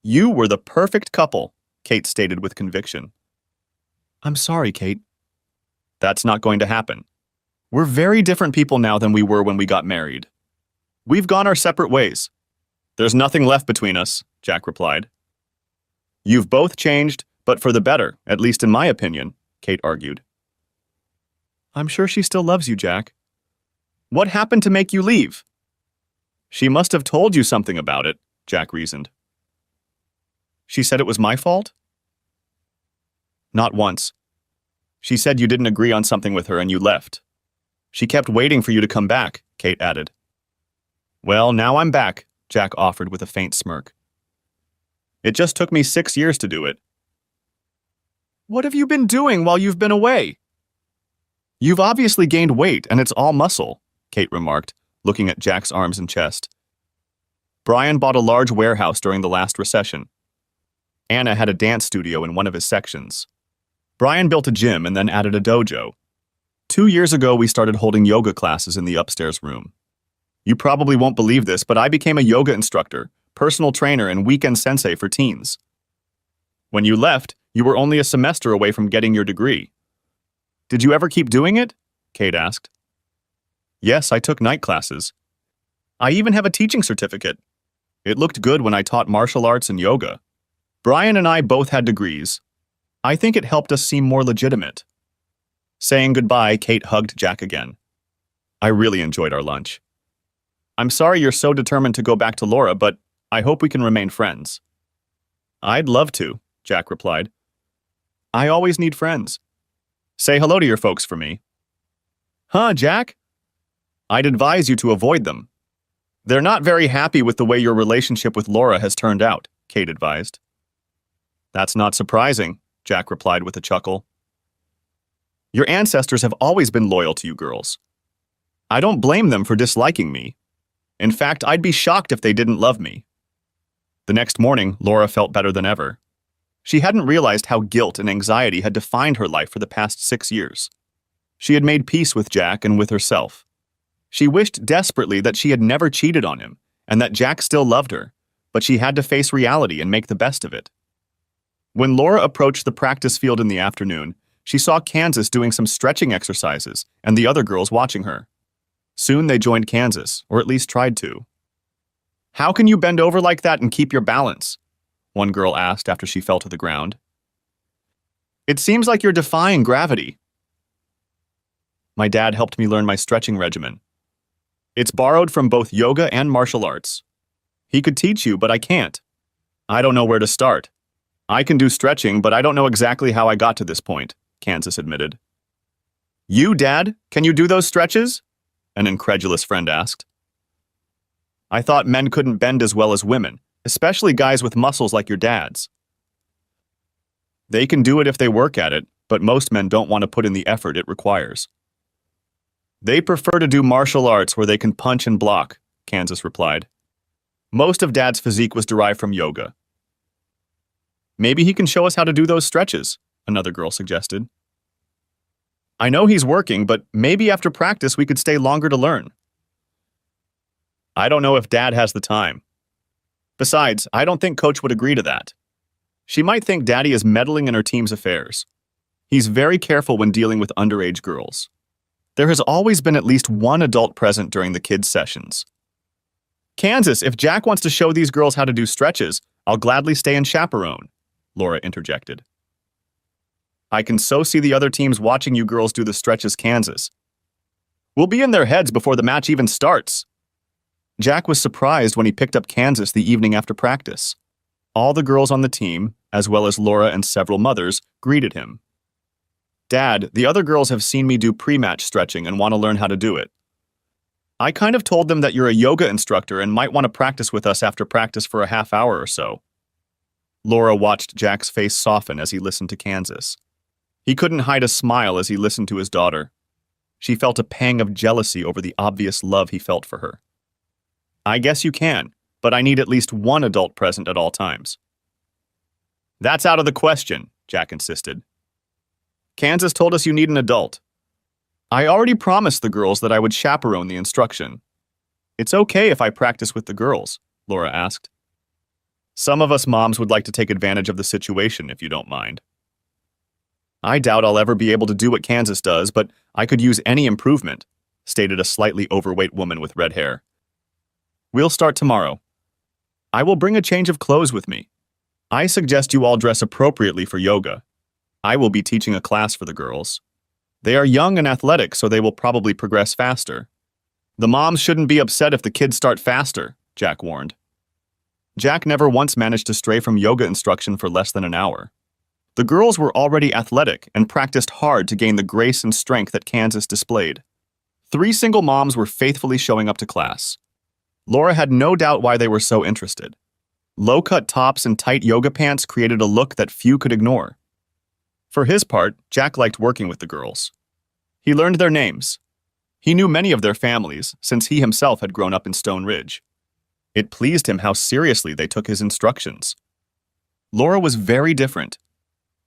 You were the perfect couple, Kate stated with conviction. I'm sorry, Kate. That's not going to happen. We're very different people now than we were when we got married. We've gone our separate ways. There's nothing left between us, Jack replied. You've both changed, but for the better, at least in my opinion, Kate argued. I'm sure she still loves you, Jack. What happened to make you leave? She must have told you something about it, Jack reasoned. She said it was my fault? Not once. She said you didn't agree on something with her and you left. She kept waiting for you to come back, Kate added. Well, now I'm back, Jack offered with a faint smirk. It just took me 6 years to do it. What have you been doing while you've been away? You've obviously gained weight and it's all muscle, Kate remarked, looking at Jack's arms and chest. Brian bought a large warehouse during the last recession. Anna had a dance studio in one of his sections. Brian built a gym and then added a dojo. 2 years ago, we started holding yoga classes in the upstairs room. You probably won't believe this, but I became a yoga instructor, personal trainer, and weekend sensei for teens. When you left, you were only a semester away from getting your degree. Did you ever keep doing it? Kate asked. Yes, I took night classes. I even have a teaching certificate. It looked good when I taught martial arts and yoga. Brian and I both had degrees. I think it helped us seem more legitimate. Saying goodbye, Kate hugged Jack again. I really enjoyed our lunch. I'm sorry you're so determined to go back to Laura, but I hope we can remain friends. I'd love to, Jack replied. I always need friends. Say hello to your folks for me. Huh, Jack? I'd advise you to avoid them. They're not very happy with the way your relationship with Laura has turned out, Kate advised. That's not surprising, Jack replied with a chuckle. Your ancestors have always been loyal to you girls. I don't blame them for disliking me. In fact, I'd be shocked if they didn't love me. The next morning, Laura felt better than ever. She hadn't realized how guilt and anxiety had defined her life for the past 6 years. She had made peace with Jack and with herself. She wished desperately that she had never cheated on him and that Jack still loved her, but she had to face reality and make the best of it. When Laura approached the practice field in the afternoon, she saw Kansas doing some stretching exercises and the other girls watching her. Soon they joined Kansas, or at least tried to. How can you bend over like that and keep your balance? One girl asked after she fell to the ground. It seems like you're defying gravity. My dad helped me learn my stretching regimen. It's borrowed from both yoga and martial arts. He could teach you, but I can't. I don't know where to start. I can do stretching, but I don't know exactly how I got to this point, Kansas admitted. You, Dad, can you do those stretches? An incredulous friend asked. I thought men couldn't bend as well as women, especially guys with muscles like your dad's. They can do it if they work at it, but most men don't want to put in the effort it requires. They prefer to do martial arts where they can punch and block, Kansas replied. Most of Dad's physique was derived from yoga. Maybe he can show us how to do those stretches, another girl suggested. I know he's working, but maybe after practice we could stay longer to learn. I don't know if Dad has the time. Besides, I don't think Coach would agree to that. She might think Daddy is meddling in her team's affairs. He's very careful when dealing with underage girls. There has always been at least one adult present during the kids' sessions. Kansas, if Jack wants to show these girls how to do stretches, I'll gladly stay and chaperone, Laura interjected. I can so see the other teams watching you girls do the stretches, Kansas. We'll be in their heads before the match even starts, Jack was surprised when he picked up Kansas the evening after practice. All the girls on the team, as well as Laura and several mothers, greeted him. "Dad, the other girls have seen me do pre-match stretching and want to learn how to do it. I kind of told them that you're a yoga instructor and might want to practice with us after practice for a half hour or so." Laura watched Jack's face soften as he listened to Kansas. He couldn't hide a smile as he listened to his daughter. She felt a pang of jealousy over the obvious love he felt for her. "I guess you can, but I need at least one adult present at all times." "That's out of the question," Jack insisted. "Kansas told us you need an adult. I already promised the girls that I would chaperone the instruction." "It's okay if I practice with the girls," Laura asked. "Some of us moms would like to take advantage of the situation, if you don't mind." "I doubt I'll ever be able to do what Kansas does, but I could use any improvement," stated a slightly overweight woman with red hair. "We'll start tomorrow. I will bring a change of clothes with me. I suggest you all dress appropriately for yoga. I will be teaching a class for the girls. They are young and athletic, so they will probably progress faster. The moms shouldn't be upset if the kids start faster," Jack warned. Jack never once managed to stray from yoga instruction for less than an hour. The girls were already athletic and practiced hard to gain the grace and strength that Kansas displayed. 3 single moms were faithfully showing up to class. Laura had no doubt why they were so interested. Low-cut tops and tight yoga pants created a look that few could ignore. For his part, Jack liked working with the girls. He learned their names. He knew many of their families, since he himself had grown up in Stone Ridge. It pleased him how seriously they took his instructions. Laura was very different.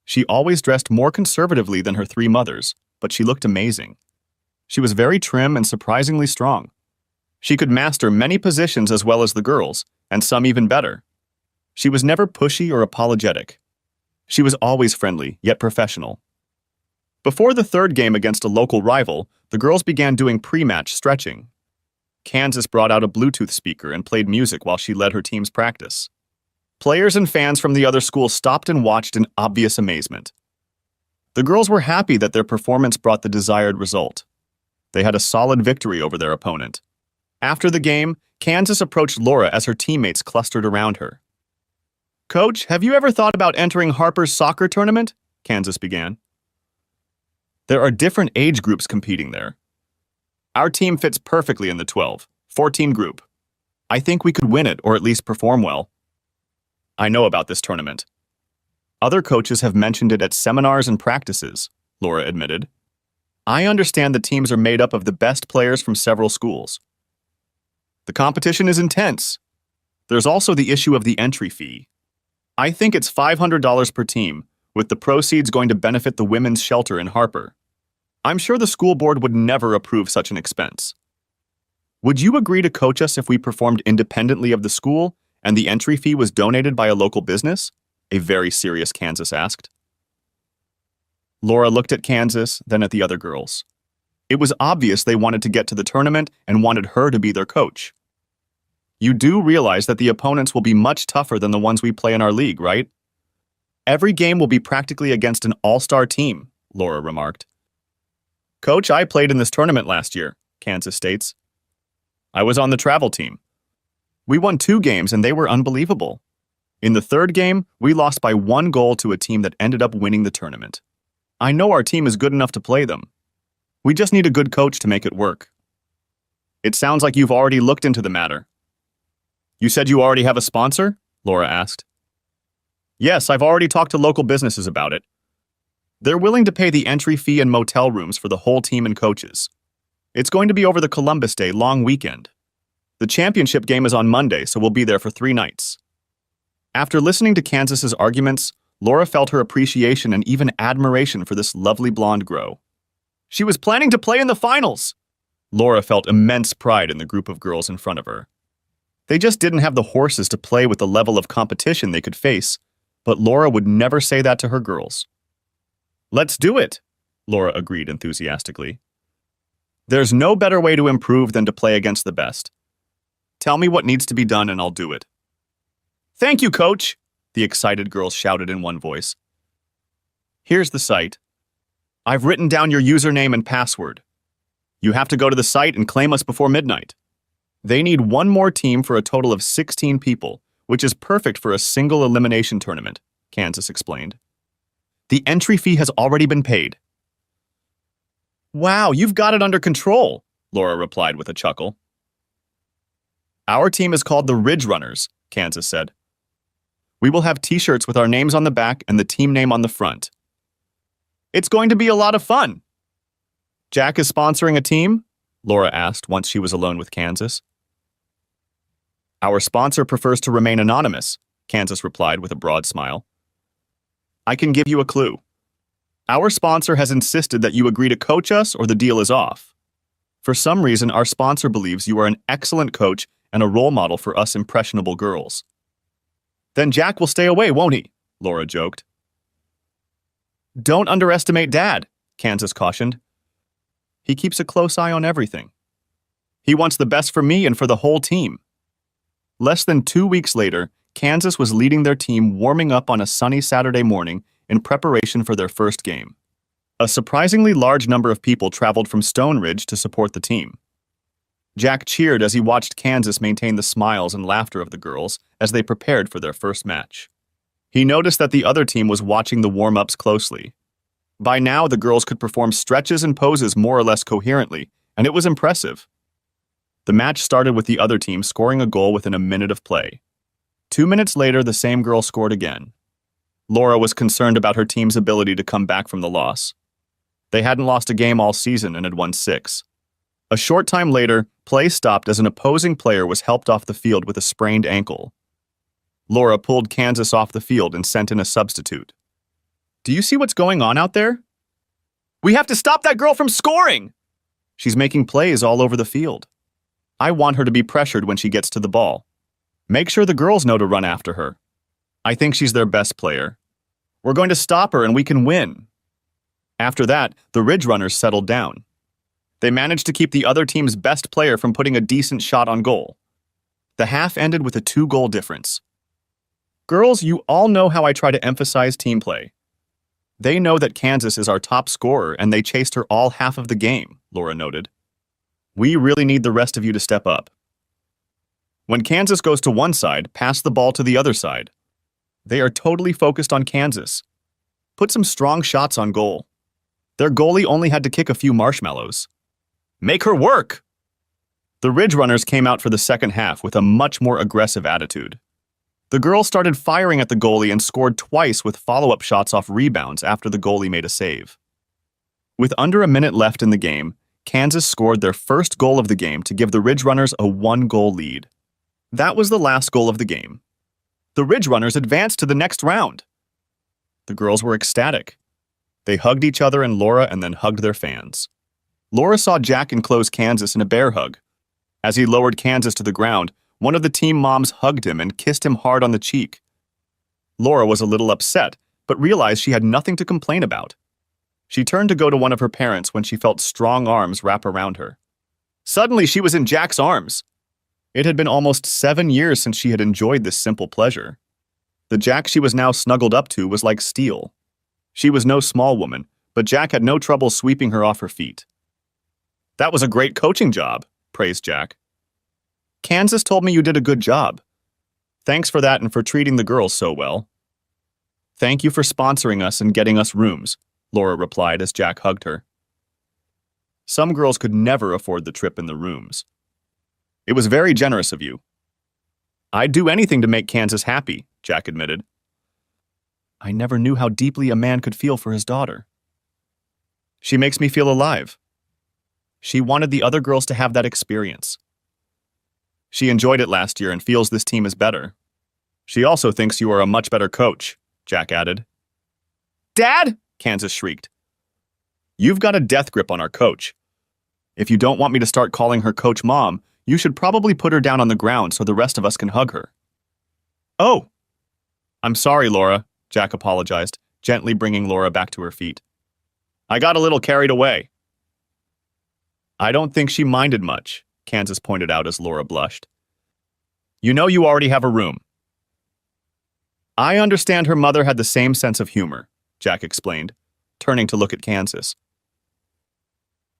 She always dressed more conservatively than her 3 mothers, but she looked amazing. She was very trim and surprisingly strong. She could master many positions as well as the girls, and some even better. She was never pushy or apologetic. She was always friendly, yet professional. Before the 3rd game against a local rival, the girls began doing pre-match stretching. Kansas brought out a Bluetooth speaker and played music while she led her team's practice. Players and fans from the other school stopped and watched in obvious amazement. The girls were happy that their performance brought the desired result. They had a solid victory over their opponent. After the game, Kansas approached Laura as her teammates clustered around her. "Coach, have you ever thought about entering Harper's soccer tournament?" Kansas began. "There are different age groups competing there. Our team fits perfectly in the 12-14 group. I think we could win it or at least perform well. I know about this tournament. Other coaches have mentioned it at seminars and practices," Laura admitted. "I understand the teams are made up of the best players from several schools. The competition is intense. There's also the issue of the entry fee. I think it's $500 per team, with the proceeds going to benefit the women's shelter in Harper. I'm sure the school board would never approve such an expense. Would you agree to coach us if we performed independently of the school and the entry fee was donated by a local business?" a very serious Kansas asked. Laura looked at Kansas, then at the other girls. It was obvious they wanted to get to the tournament and wanted her to be their coach. "You do realize that the opponents will be much tougher than the ones we play in our league, right? Every game will be practically against an all-star team," Laura remarked. "Coach, I played in this tournament last year," Kansas states. "I was on the travel team. We won 2 games and they were unbelievable. In the 3rd game, we lost by 1 goal to a team that ended up winning the tournament. I know our team is good enough to play them. We just need a good coach to make it work." "It sounds like you've already looked into the matter." "You said you already have a sponsor?" Laura asked. "Yes, I've already talked to local businesses about it. They're willing to pay the entry fee and motel rooms for the whole team and coaches. It's going to be over the Columbus Day long weekend. The championship game is on Monday, so we'll be there for 3 nights. After listening to Kansas's arguments, Laura felt her appreciation and even admiration for this lovely blonde grow. She was planning to play in the finals! Laura felt immense pride in the group of girls in front of her. They just didn't have the horses to play with the level of competition they could face, but Laura would never say that to her girls. "Let's do it," Laura agreed enthusiastically. "There's no better way to improve than to play against the best. Tell me what needs to be done and I'll do it." "Thank you, Coach," the excited girls shouted in one voice. "Here's the site. I've written down your username and password. You have to go to the site and claim us before midnight. They need one more team for a total of 16 people, which is perfect for a single elimination tournament, Kansas explained. The entry fee has already been paid. Wow, you've got it under control, Laura replied with a chuckle. Our team is called the Ridge Runners, Kansas said. We will have t-shirts with our names on the back and the team name on the front. It's going to be a lot of fun. Jack is sponsoring a team? Laura asked once she was alone with Kansas. Our sponsor prefers to remain anonymous, Kansas replied with a broad smile. I can give you a clue. Our sponsor has insisted that you agree to coach us or the deal is off. For some reason, our sponsor believes you are an excellent coach and a role model for us impressionable girls. Then Jack will stay away, won't he? Laura joked. Don't underestimate Dad, Kansas cautioned. He keeps a close eye on everything. He wants the best for me and for the whole team. Less than 2 weeks later, Kansas was leading their team warming up on a sunny Saturday morning in preparation for their first game. A surprisingly large number of people traveled from Stone Ridge to support the team. Jack cheered as he watched Kansas maintain the smiles and laughter of the girls as they prepared for their first match. He noticed that the other team was watching the warm-ups closely. By now, the girls could perform stretches and poses more or less coherently, and it was impressive. The match started with the other team scoring a goal within a minute of play. 2 minutes later, the same girl scored again. Laura was concerned about her team's ability to come back from the loss. They hadn't lost a game all season and had won 6. A short time later, play stopped as an opposing player was helped off the field with a sprained ankle. Laura pulled Kansas off the field and sent in a substitute. Do you see what's going on out there? We have to stop that girl from scoring! She's making plays all over the field. I want her to be pressured when she gets to the ball. Make sure the girls know to run after her. I think she's their best player. We're going to stop her and we can win. After that, the Ridge Runners settled down. They managed to keep the other team's best player from putting a decent shot on goal. The half ended with a 2-goal difference. Girls, you all know how I try to emphasize team play. They know that Kansas is our top scorer and they chased her all half of the game, Laura noted. We really need the rest of you to step up. When Kansas goes to one side, pass the ball to the other side. They are totally focused on Kansas. Put some strong shots on goal. Their goalie only had to kick a few marshmallows. Make her work! The Ridge Runners came out for the second half with a much more aggressive attitude. The girls started firing at the goalie and scored twice with follow-up shots off rebounds after the goalie made a save. With under a minute left in the game, Kansas scored their first goal of the game to give the Ridge Runners a 1-goal lead. That was the last goal of the game. The Ridge Runners advanced to the next round. The girls were ecstatic. They hugged each other and Laura and then hugged their fans. Laura saw Jack enclose Kansas in a bear hug. As he lowered Kansas to the ground, one of the team moms hugged him and kissed him hard on the cheek. Laura was a little upset, but realized she had nothing to complain about. She turned to go to one of her parents when she felt strong arms wrap around her. Suddenly, she was in Jack's arms. It had been almost 7 years since she had enjoyed this simple pleasure. The Jack she was now snuggled up to was like steel. She was no small woman, but Jack had no trouble sweeping her off her feet. That was a great coaching job, praised Jack. Kansas told me you did a good job. Thanks for that and for treating the girls so well. Thank you for sponsoring us and getting us rooms, Laura replied as Jack hugged her. Some girls could never afford the trip in the rooms. It was very generous of you. I'd do anything to make Kansas happy, Jack admitted. I never knew how deeply a man could feel for his daughter. She makes me feel alive. She wanted the other girls to have that experience. She enjoyed it last year and feels this team is better. She also thinks you are a much better coach, Jack added. Dad! Kansas shrieked. You've got a death grip on our coach. If you don't want me to start calling her Coach Mom, you should probably put her down on the ground so the rest of us can hug her. Oh! I'm sorry, Laura, Jack apologized, gently bringing Laura back to her feet. I got a little carried away. I don't think she minded much, Kansas pointed out as Laura blushed. You know you already have a room. I understand her mother had the same sense of humor, Jack explained, turning to look at Kansas.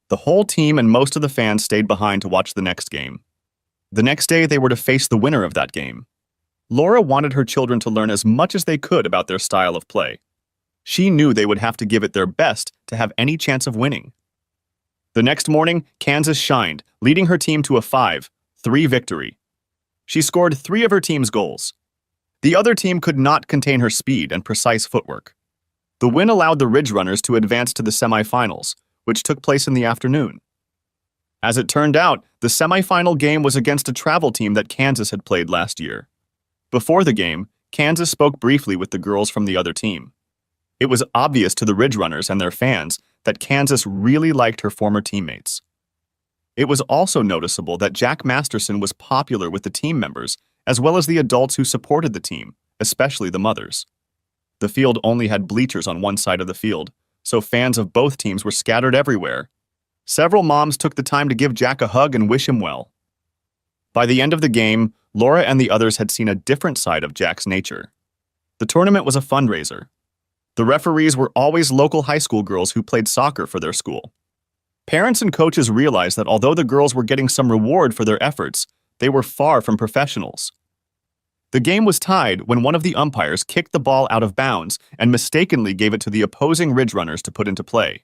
The whole team and most of the fans stayed behind to watch the next game. The next day, they were to face the winner of that game. Laura wanted her children to learn as much as they could about their style of play. She knew they would have to give it their best to have any chance of winning. The next morning, Kansas shined, leading her team to a 5-3 victory. She scored 3 of her team's goals. The other team could not contain her speed and precise footwork. The win allowed the Ridge Runners to advance to the semifinals, which took place in the afternoon. As it turned out, the semifinal game was against a travel team that Kansas had played last year. Before the game, Kansas spoke briefly with the girls from the other team. It was obvious to the Ridge Runners and their fans that Kansas really liked her former teammates. It was also noticeable that Jack Masterson was popular with the team members, as well as the adults who supported the team, especially the mothers. The field only had bleachers on one side of the field, so fans of both teams were scattered everywhere. Several moms took the time to give Jack a hug and wish him well. By the end of the game, Laura and the others had seen a different side of Jack's nature. The tournament was a fundraiser. The referees were always local high school girls who played soccer for their school. Parents and coaches realized that although the girls were getting some reward for their efforts, they were far from professionals. The game was tied when one of the umpires kicked the ball out of bounds and mistakenly gave it to the opposing Ridge Runners to put into play.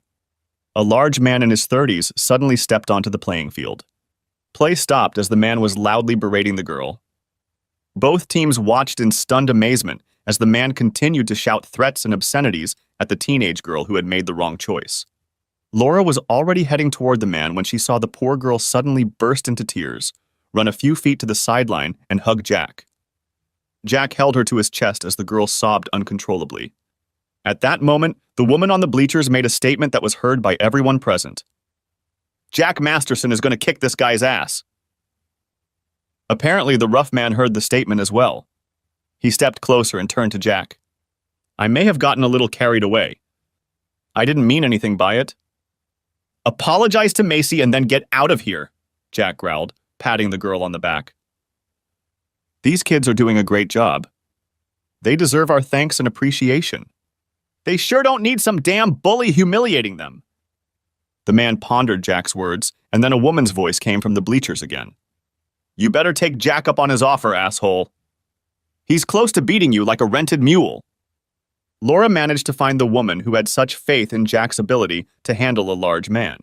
A large man in his 30s suddenly stepped onto the playing field. Play stopped as the man was loudly berating the girl. Both teams watched in stunned amazement as the man continued to shout threats and obscenities at the teenage girl who had made the wrong choice. Laura was already heading toward the man when she saw the poor girl suddenly burst into tears, run a few feet to the sideline, and hug Jack. Jack held her to his chest as the girl sobbed uncontrollably. At that moment, the woman on the bleachers made a statement that was heard by everyone present. "Jack Masterson is going to kick this guy's ass." Apparently, the rough man heard the statement as well. He stepped closer and turned to Jack. "I may have gotten a little carried away. I didn't mean anything by it." "Apologize to Macy and then get out of here," Jack growled, patting the girl on the back. "These kids are doing a great job. They deserve our thanks and appreciation. They sure don't need some damn bully humiliating them." The man pondered Jack's words, and then a woman's voice came from the bleachers again. "You better take Jack up on his offer, asshole. He's close to beating you like a rented mule." Laura managed to find the woman who had such faith in Jack's ability to handle a large man.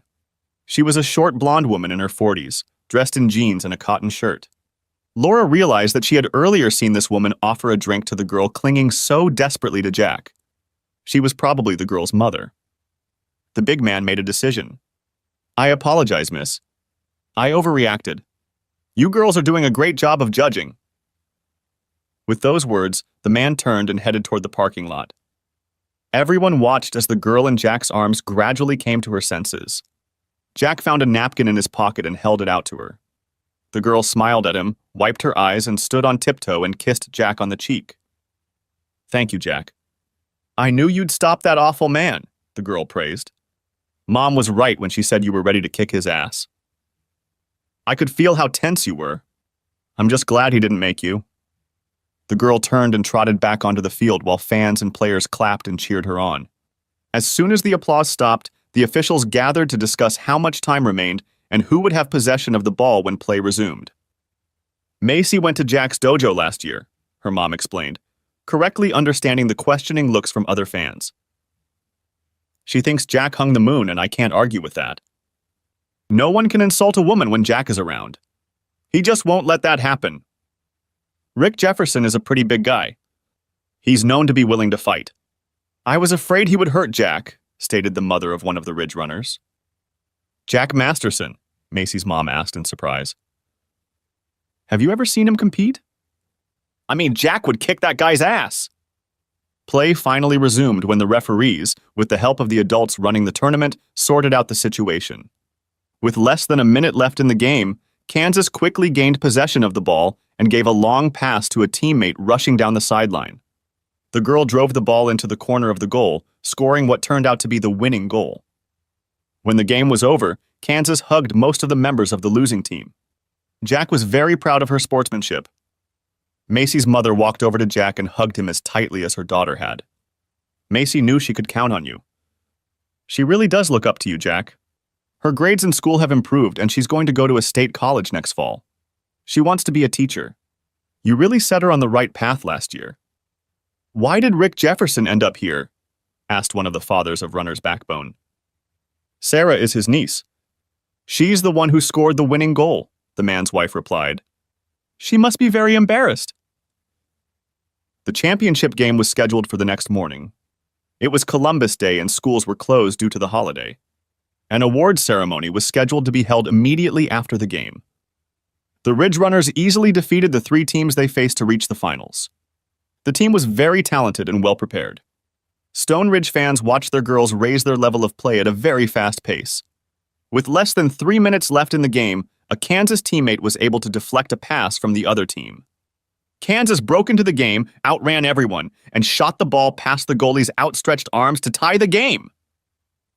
She was a short blonde woman in her 40s, dressed in jeans and a cotton shirt. Laura realized that she had earlier seen this woman offer a drink to the girl clinging so desperately to Jack. She was probably the girl's mother. The big man made a decision. "I apologize, miss. I overreacted. You girls are doing a great job of judging." With those words, the man turned and headed toward the parking lot. Everyone watched as the girl in Jack's arms gradually came to her senses. Jack found a napkin in his pocket and held it out to her. The girl smiled at him, wiped her eyes, and stood on tiptoe and kissed Jack on the cheek. "Thank you, Jack. I knew you'd stop that awful man," the girl praised. "Mom was right when she said you were ready to kick his ass. I could feel how tense you were. I'm just glad he didn't make you." The girl turned and trotted back onto the field while fans and players clapped and cheered her on. As soon as the applause stopped, the officials gathered to discuss how much time remained and who would have possession of the ball when play resumed. "Macy went to Jack's dojo last year," her mom explained, correctly understanding the questioning looks from other fans. "She thinks Jack hung the moon, and I can't argue with that. No one can insult a woman when Jack is around. He just won't let that happen. Rick Jefferson is a pretty big guy. He's known to be willing to fight. I was afraid he would hurt Jack," stated the mother of one of the Ridge Runners. "Jack Masterson?" Macy's mom asked in surprise. "Have you ever seen him compete?" "I mean, Jack would kick that guy's ass." Play finally resumed when the referees, with the help of the adults running the tournament, sorted out the situation. With less than a minute left in the game, Kansas quickly gained possession of the ball and gave a long pass to a teammate rushing down the sideline. The girl drove the ball into the corner of the goal, scoring what turned out to be the winning goal. When the game was over, Kansas hugged most of the members of the losing team. Jack was very proud of her sportsmanship. Macy's mother walked over to Jack and hugged him as tightly as her daughter had. "Macy knew she could count on you. She really does look up to you, Jack. Her grades in school have improved, and she's going to go to a state college next fall. She wants to be a teacher. You really set her on the right path last year. Why did Rick Jefferson end up here? Asked one of the fathers of Runner's Backbone. Sarah is his niece. She's the one who scored the winning goal, the man's wife replied. She must be very embarrassed. The championship game was scheduled for the next morning. It was Columbus Day and schools were closed due to the holiday. An awards ceremony was scheduled to be held immediately after the game. The Ridge Runners easily defeated the three teams they faced to reach the finals. The team was very talented and well prepared. Stone Ridge fans watched their girls raise their level of play at a very fast pace. With less than 3 minutes left in the game, a Kansas teammate was able to deflect a pass from the other team. Kansas broke into the game, outran everyone, and shot the ball past the goalie's outstretched arms to tie the game.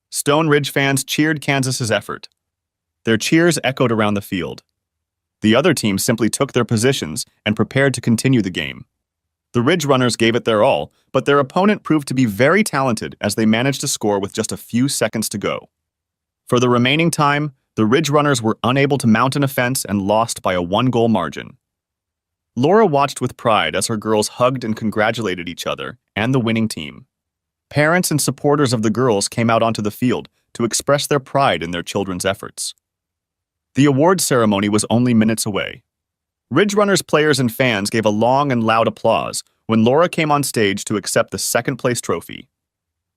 Stone Ridge fans cheered Kansas's effort. Their cheers echoed around the field. The other team simply took their positions and prepared to continue the game. The Ridge Runners gave it their all, but their opponent proved to be very talented as they managed to score with just a few seconds to go. For the remaining time, the Ridge Runners were unable to mount an offense and lost by a 1-goal margin. Laura watched with pride as her girls hugged and congratulated each other and the winning team. Parents and supporters of the girls came out onto the field to express their pride in their children's efforts. The awards ceremony was only minutes away. Ridge Runners players and fans gave a long and loud applause when Laura came on stage to accept the second-place trophy.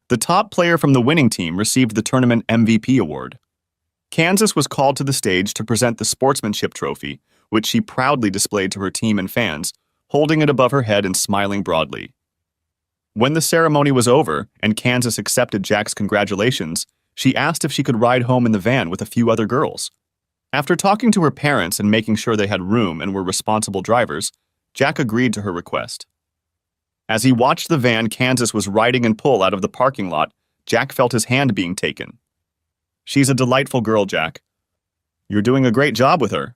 The top player from the winning team received the tournament MVP award. Kansas was called to the stage to present the sportsmanship trophy, which she proudly displayed to her team and fans, holding it above her head and smiling broadly. When the ceremony was over and Kansas accepted Jack's congratulations, she asked if she could ride home in the van with a few other girls. After talking to her parents and making sure they had room and were responsible drivers, Jack agreed to her request. As he watched the van Kansas was riding and pull out of the parking lot, Jack felt his hand being taken. She's a delightful girl, Jack. You're doing a great job with her.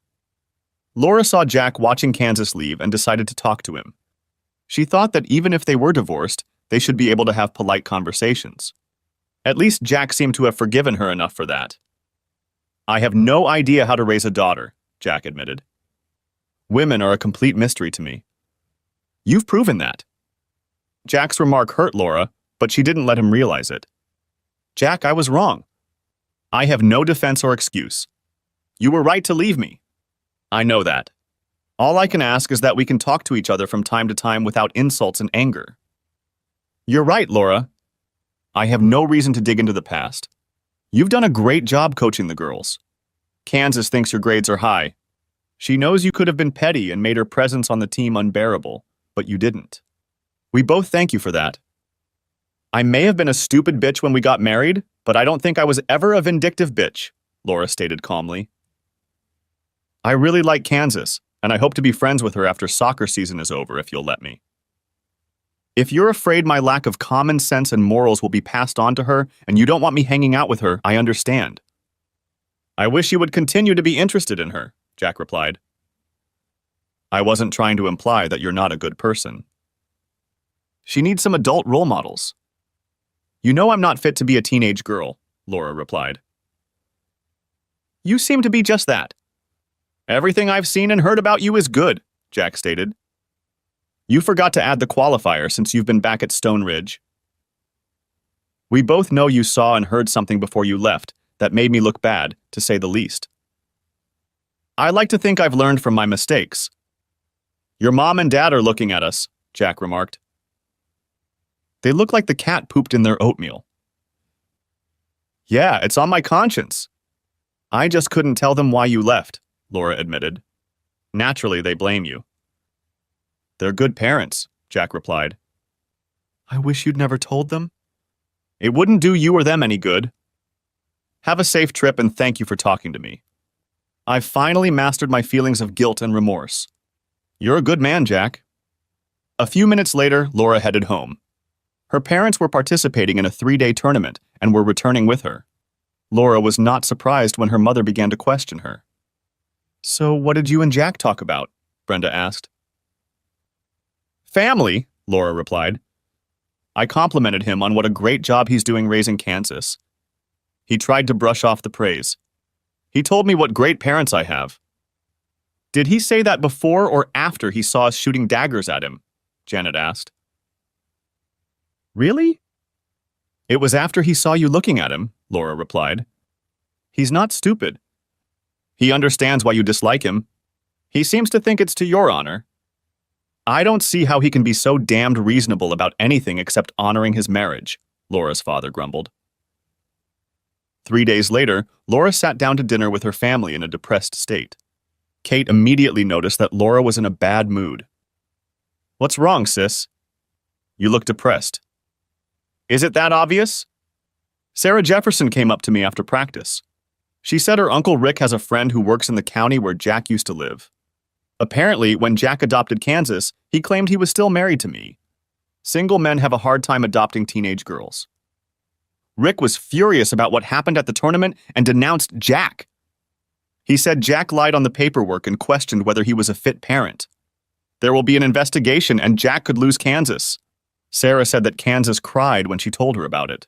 Laura saw Jack watching Kansas leave and decided to talk to him. She thought that even if they were divorced, they should be able to have polite conversations. At least Jack seemed to have forgiven her enough for that. I have no idea how to raise a daughter, Jack admitted. Women are a complete mystery to me. You've proven that. Jack's remark hurt Laura, but she didn't let him realize it. Jack, I was wrong. I have no defense or excuse. You were right to leave me. I know that. All I can ask is that we can talk to each other from time to time without insults and anger. You're right, Laura. I have no reason to dig into the past. You've done a great job coaching the girls. Kansas thinks your grades are high. She knows you could have been petty and made her presence on the team unbearable, but you didn't. We both thank you for that. I may have been a stupid bitch when we got married, but I don't think I was ever a vindictive bitch, Laura stated calmly. I really like Kansas, and I hope to be friends with her after soccer season is over if you'll let me. If you're afraid my lack of common sense and morals will be passed on to her and you don't want me hanging out with her, I understand. I wish you would continue to be interested in her, Jack replied. I wasn't trying to imply that you're not a good person. She needs some adult role models. You know I'm not fit to be a teenage girl, Laura replied. You seem to be just that. Everything I've seen and heard about you is good, Jack stated. You forgot to add the qualifier since you've been back at Stone Ridge. We both know you saw and heard something before you left that made me look bad, to say the least. I like to think I've learned from my mistakes. Your mom and dad are looking at us, Jack remarked. They look like the cat pooped in their oatmeal. Yeah, it's on my conscience. I just couldn't tell them why you left, Laura admitted. Naturally, they blame you. They're good parents, Jack replied. I wish you'd never told them. It wouldn't do you or them any good. Have a safe trip and thank you for talking to me. I've finally mastered my feelings of guilt and remorse. You're a good man, Jack. A few minutes later, Laura headed home. Her parents were participating in a 3-day tournament and were returning with her. Laura was not surprised when her mother began to question her. So what did you and Jack talk about? Brenda asked. Family, Laura replied. I complimented him on what a great job he's doing raising Kansas. He tried to brush off the praise. He told me what great parents I have. Did he say that before or after he saw us shooting daggers at him? Janet asked. Really? It was after he saw you looking at him, Laura replied. He's not stupid. He understands why you dislike him. He seems to think it's to your honor. I don't see how he can be so damned reasonable about anything except honoring his marriage, Laura's father grumbled. 3 days later, Laura sat down to dinner with her family in a depressed state. Kate immediately noticed that Laura was in a bad mood. What's wrong, sis? You look depressed. Is it that obvious? Sarah Jefferson came up to me after practice. She said her Uncle Rick has a friend who works in the county where Jack used to live. Apparently, when Jack adopted Kansas, he claimed he was still married to me. Single men have a hard time adopting teenage girls. Rick was furious about what happened at the tournament and denounced Jack. He said Jack lied on the paperwork and questioned whether he was a fit parent. There will be an investigation and Jack could lose Kansas. Sarah said that Kansas cried when she told her about it.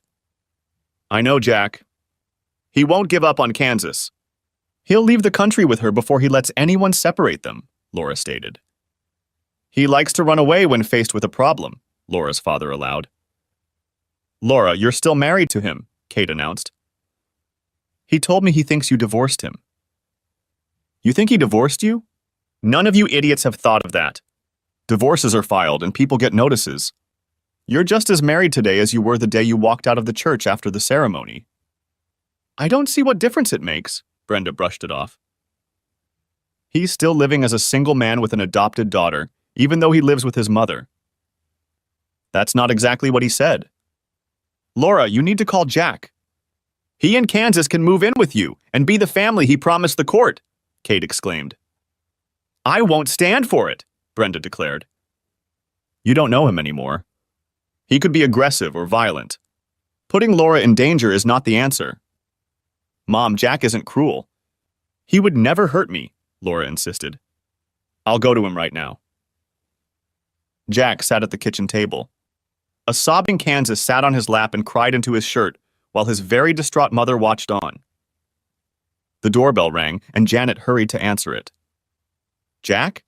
I know Jack. He won't give up on Kansas. He'll leave the country with her before he lets anyone separate them, Laura stated. He likes to run away when faced with a problem, Laura's father allowed. Laura, you're still married to him, Kate announced. He told me he thinks you divorced him. You think he divorced you? None of you idiots have thought of that. Divorces are filed and people get notices. You're just as married today as you were the day you walked out of the church after the ceremony. I don't see what difference it makes, Brenda brushed it off. He's still living as a single man with an adopted daughter, even though he lives with his mother. That's not exactly what he said. Laura, you need to call Jack. He and Kansas can move in with you and be the family he promised the court, Kate exclaimed. I won't stand for it, Brenda declared. You don't know him anymore. He could be aggressive or violent. Putting Laura in danger is not the answer. Mom, Jack isn't cruel. He would never hurt me, Laura insisted. I'll go to him right now. Jack sat at the kitchen table. A sobbing Kansas sat on his lap and cried into his shirt while his very distraught mother watched on. The doorbell rang and Janet hurried to answer it. Jack?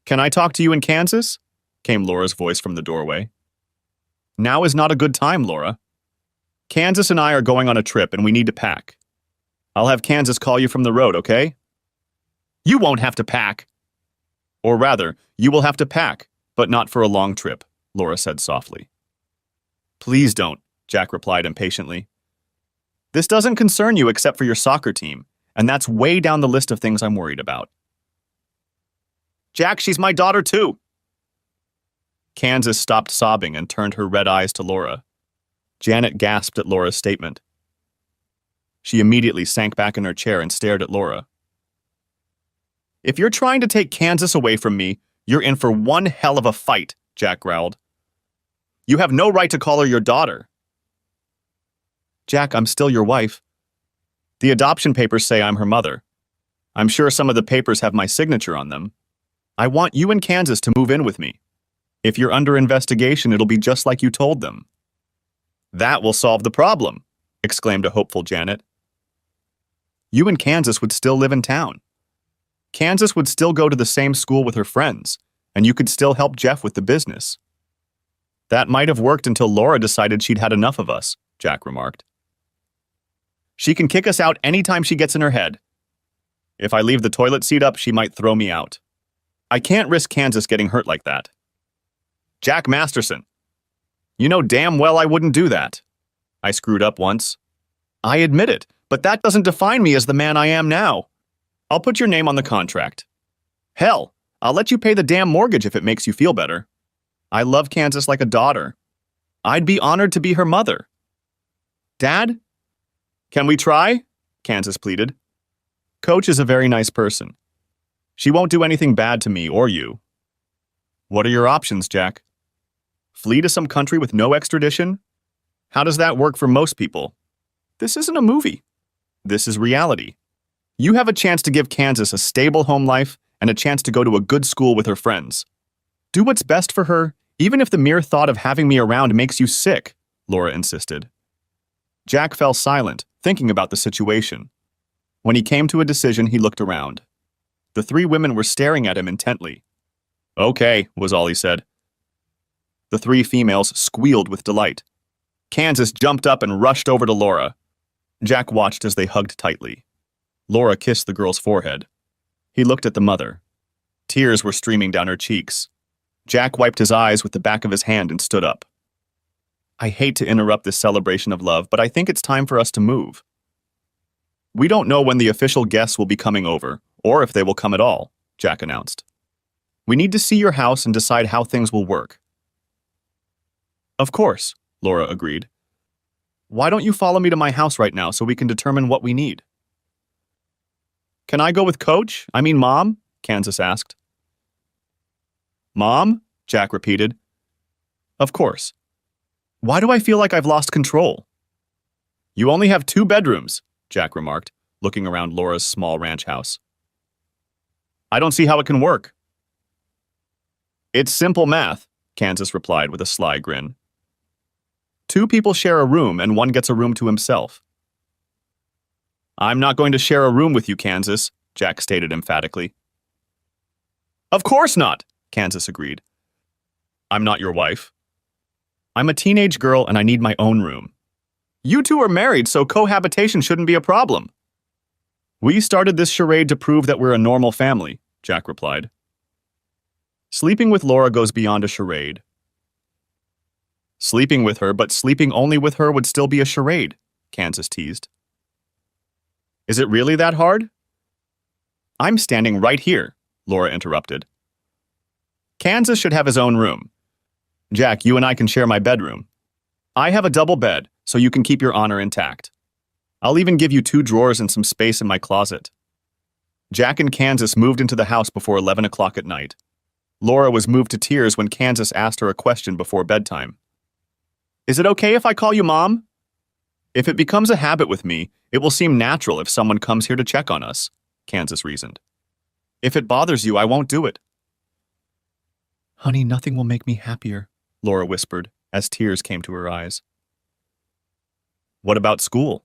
Can I talk to you in Kansas? Came Laura's voice from the doorway. Now is not a good time, Laura. Kansas and I are going on a trip and we need to pack. I'll have Kansas call you from the road, okay? You won't have to pack. Or rather, you will have to pack, but not for a long trip, Laura said softly. Please don't, Jack replied impatiently. This doesn't concern you except for your soccer team, and that's way down the list of things I'm worried about. Jack, she's my daughter too. Kansas stopped sobbing and turned her red eyes to Laura. Janet gasped at Laura's statement. She immediately sank back in her chair and stared at Laura. If you're trying to take Kansas away from me, you're in for one hell of a fight, Jack growled. You have no right to call her your daughter. Jack, I'm still your wife. The adoption papers say I'm her mother. I'm sure some of the papers have my signature on them. I want you and Kansas to move in with me. If you're under investigation, it'll be just like you told them. That will solve the problem, exclaimed a hopeful Janet. You and Kansas would still live in town. Kansas would still go to the same school with her friends, and you could still help Jeff with the business. That might have worked until Laura decided she'd had enough of us, Jack remarked. She can kick us out anytime she gets in her head. If I leave the toilet seat up, she might throw me out. I can't risk Kansas getting hurt like that. Jack Masterson. You know damn well I wouldn't do that. I screwed up once. I admit it, but that doesn't define me as the man I am now. I'll put your name on the contract. Hell, I'll let you pay the damn mortgage if it makes you feel better. I love Kansas like a daughter. I'd be honored to be her mother. Dad? Can we try? Kansas pleaded. Coach is a very nice person. She won't do anything bad to me or you. What are your options, Jack? Flee to some country with no extradition? How does that work for most people? This isn't a movie. This is reality. You have a chance to give Kansas a stable home life and a chance to go to a good school with her friends. Do what's best for her, even if the mere thought of having me around makes you sick, Laura insisted. Jack fell silent, thinking about the situation. When he came to a decision, he looked around. The three women were staring at him intently. "Okay," was all he said. The three females squealed with delight. Kansas jumped up and rushed over to Laura. Jack watched as they hugged tightly. Laura kissed the girl's forehead. He looked at the mother. Tears were streaming down her cheeks. Jack wiped his eyes with the back of his hand and stood up. "I hate to interrupt this celebration of love, but I think it's time for us to move. We don't know when the official guests will be coming over, or if they will come at all," Jack announced. "We need to see your house and decide how things will work." "Of course," Laura agreed. "Why don't you follow me to my house right now so we can determine what we need?" "Can I go with Mom?" Kansas asked. "Mom?" Jack repeated. "Of course. Why do I feel like I've lost control?" "You only have 2 bedrooms," Jack remarked, looking around Laura's small ranch house. "I don't see how it can work." "It's simple math," Kansas replied with a sly grin. 2 people share a room and one gets a room to himself. "I'm not going to share a room with you, Kansas," Jack stated emphatically. "Of course not," Kansas agreed. "I'm not your wife. I'm a teenage girl and I need my own room. You two are married, so cohabitation shouldn't be a problem." "We started this charade to prove that we're a normal family," Jack replied. "Sleeping with Laura goes beyond a charade." "Sleeping with her, but sleeping only with her would still be a charade," Kansas teased. "Is it really that hard?" "I'm standing right here," Laura interrupted. "Kansas should have his own room. Jack, you and I can share my bedroom. I have a double bed, so you can keep your honor intact. I'll even give you 2 drawers and some space in my closet." Jack and Kansas moved into the house before 11 o'clock at night. Laura was moved to tears when Kansas asked her a question before bedtime. "Is it okay if I call you Mom?" "If it becomes a habit with me, it will seem natural if someone comes here to check on us," Kansas reasoned. "If it bothers you, I won't do it." "Honey, nothing will make me happier," Laura whispered as tears came to her eyes. "What about school?"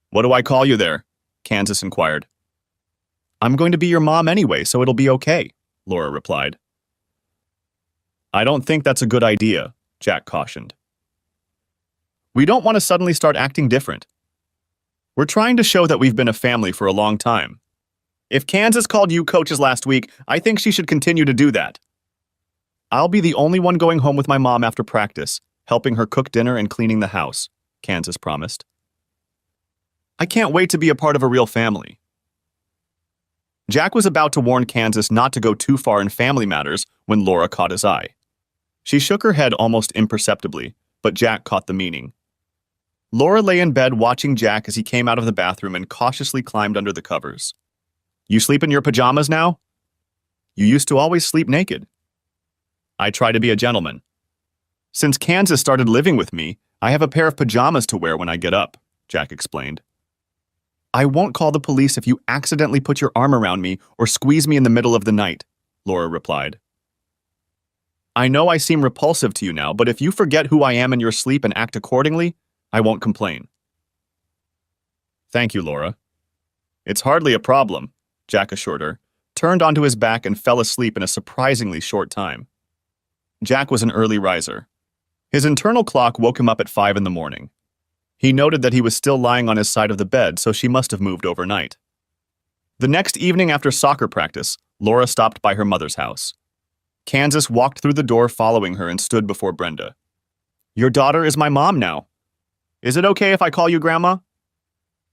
"What do I call you there?" Kansas inquired. "I'm going to be your mom anyway, so it'll be okay," Laura replied. "I don't think that's a good idea," Jack cautioned. "We don't want to suddenly start acting different. We're trying to show that we've been a family for a long time. If Kansas called you coaches last week, I think she should continue to do that. I'll be the only one going home with my mom after practice, helping her cook dinner and cleaning the house," Kansas promised. "I can't wait to be a part of a real family." Jack was about to warn Kansas not to go too far in family matters when Laura caught his eye. She shook her head almost imperceptibly, but Jack caught the meaning. Laura lay in bed watching Jack as he came out of the bathroom and cautiously climbed under the covers. "You sleep in your pajamas now?" "You used to always sleep naked." "I try to be a gentleman. Since Kansas started living with me, I have a pair of pajamas to wear when I get up," Jack explained. "I won't call the police if you accidentally put your arm around me or squeeze me in the middle of the night," Laura replied. "I know I seem repulsive to you now, but if you forget who I am in your sleep and act accordingly, I won't complain." "Thank you, Laura." "It's hardly a problem," Jack assured her, turned onto his back and fell asleep in a surprisingly short time. Jack was an early riser. His internal clock woke him up at 5 in the morning. He noted that he was still lying on his side of the bed, so she must have moved overnight. The next evening after soccer practice, Laura stopped by her mother's house. Kansas walked through the door following her and stood before Brenda. "Your daughter is my mom now. Is it okay if I call you Grandma?"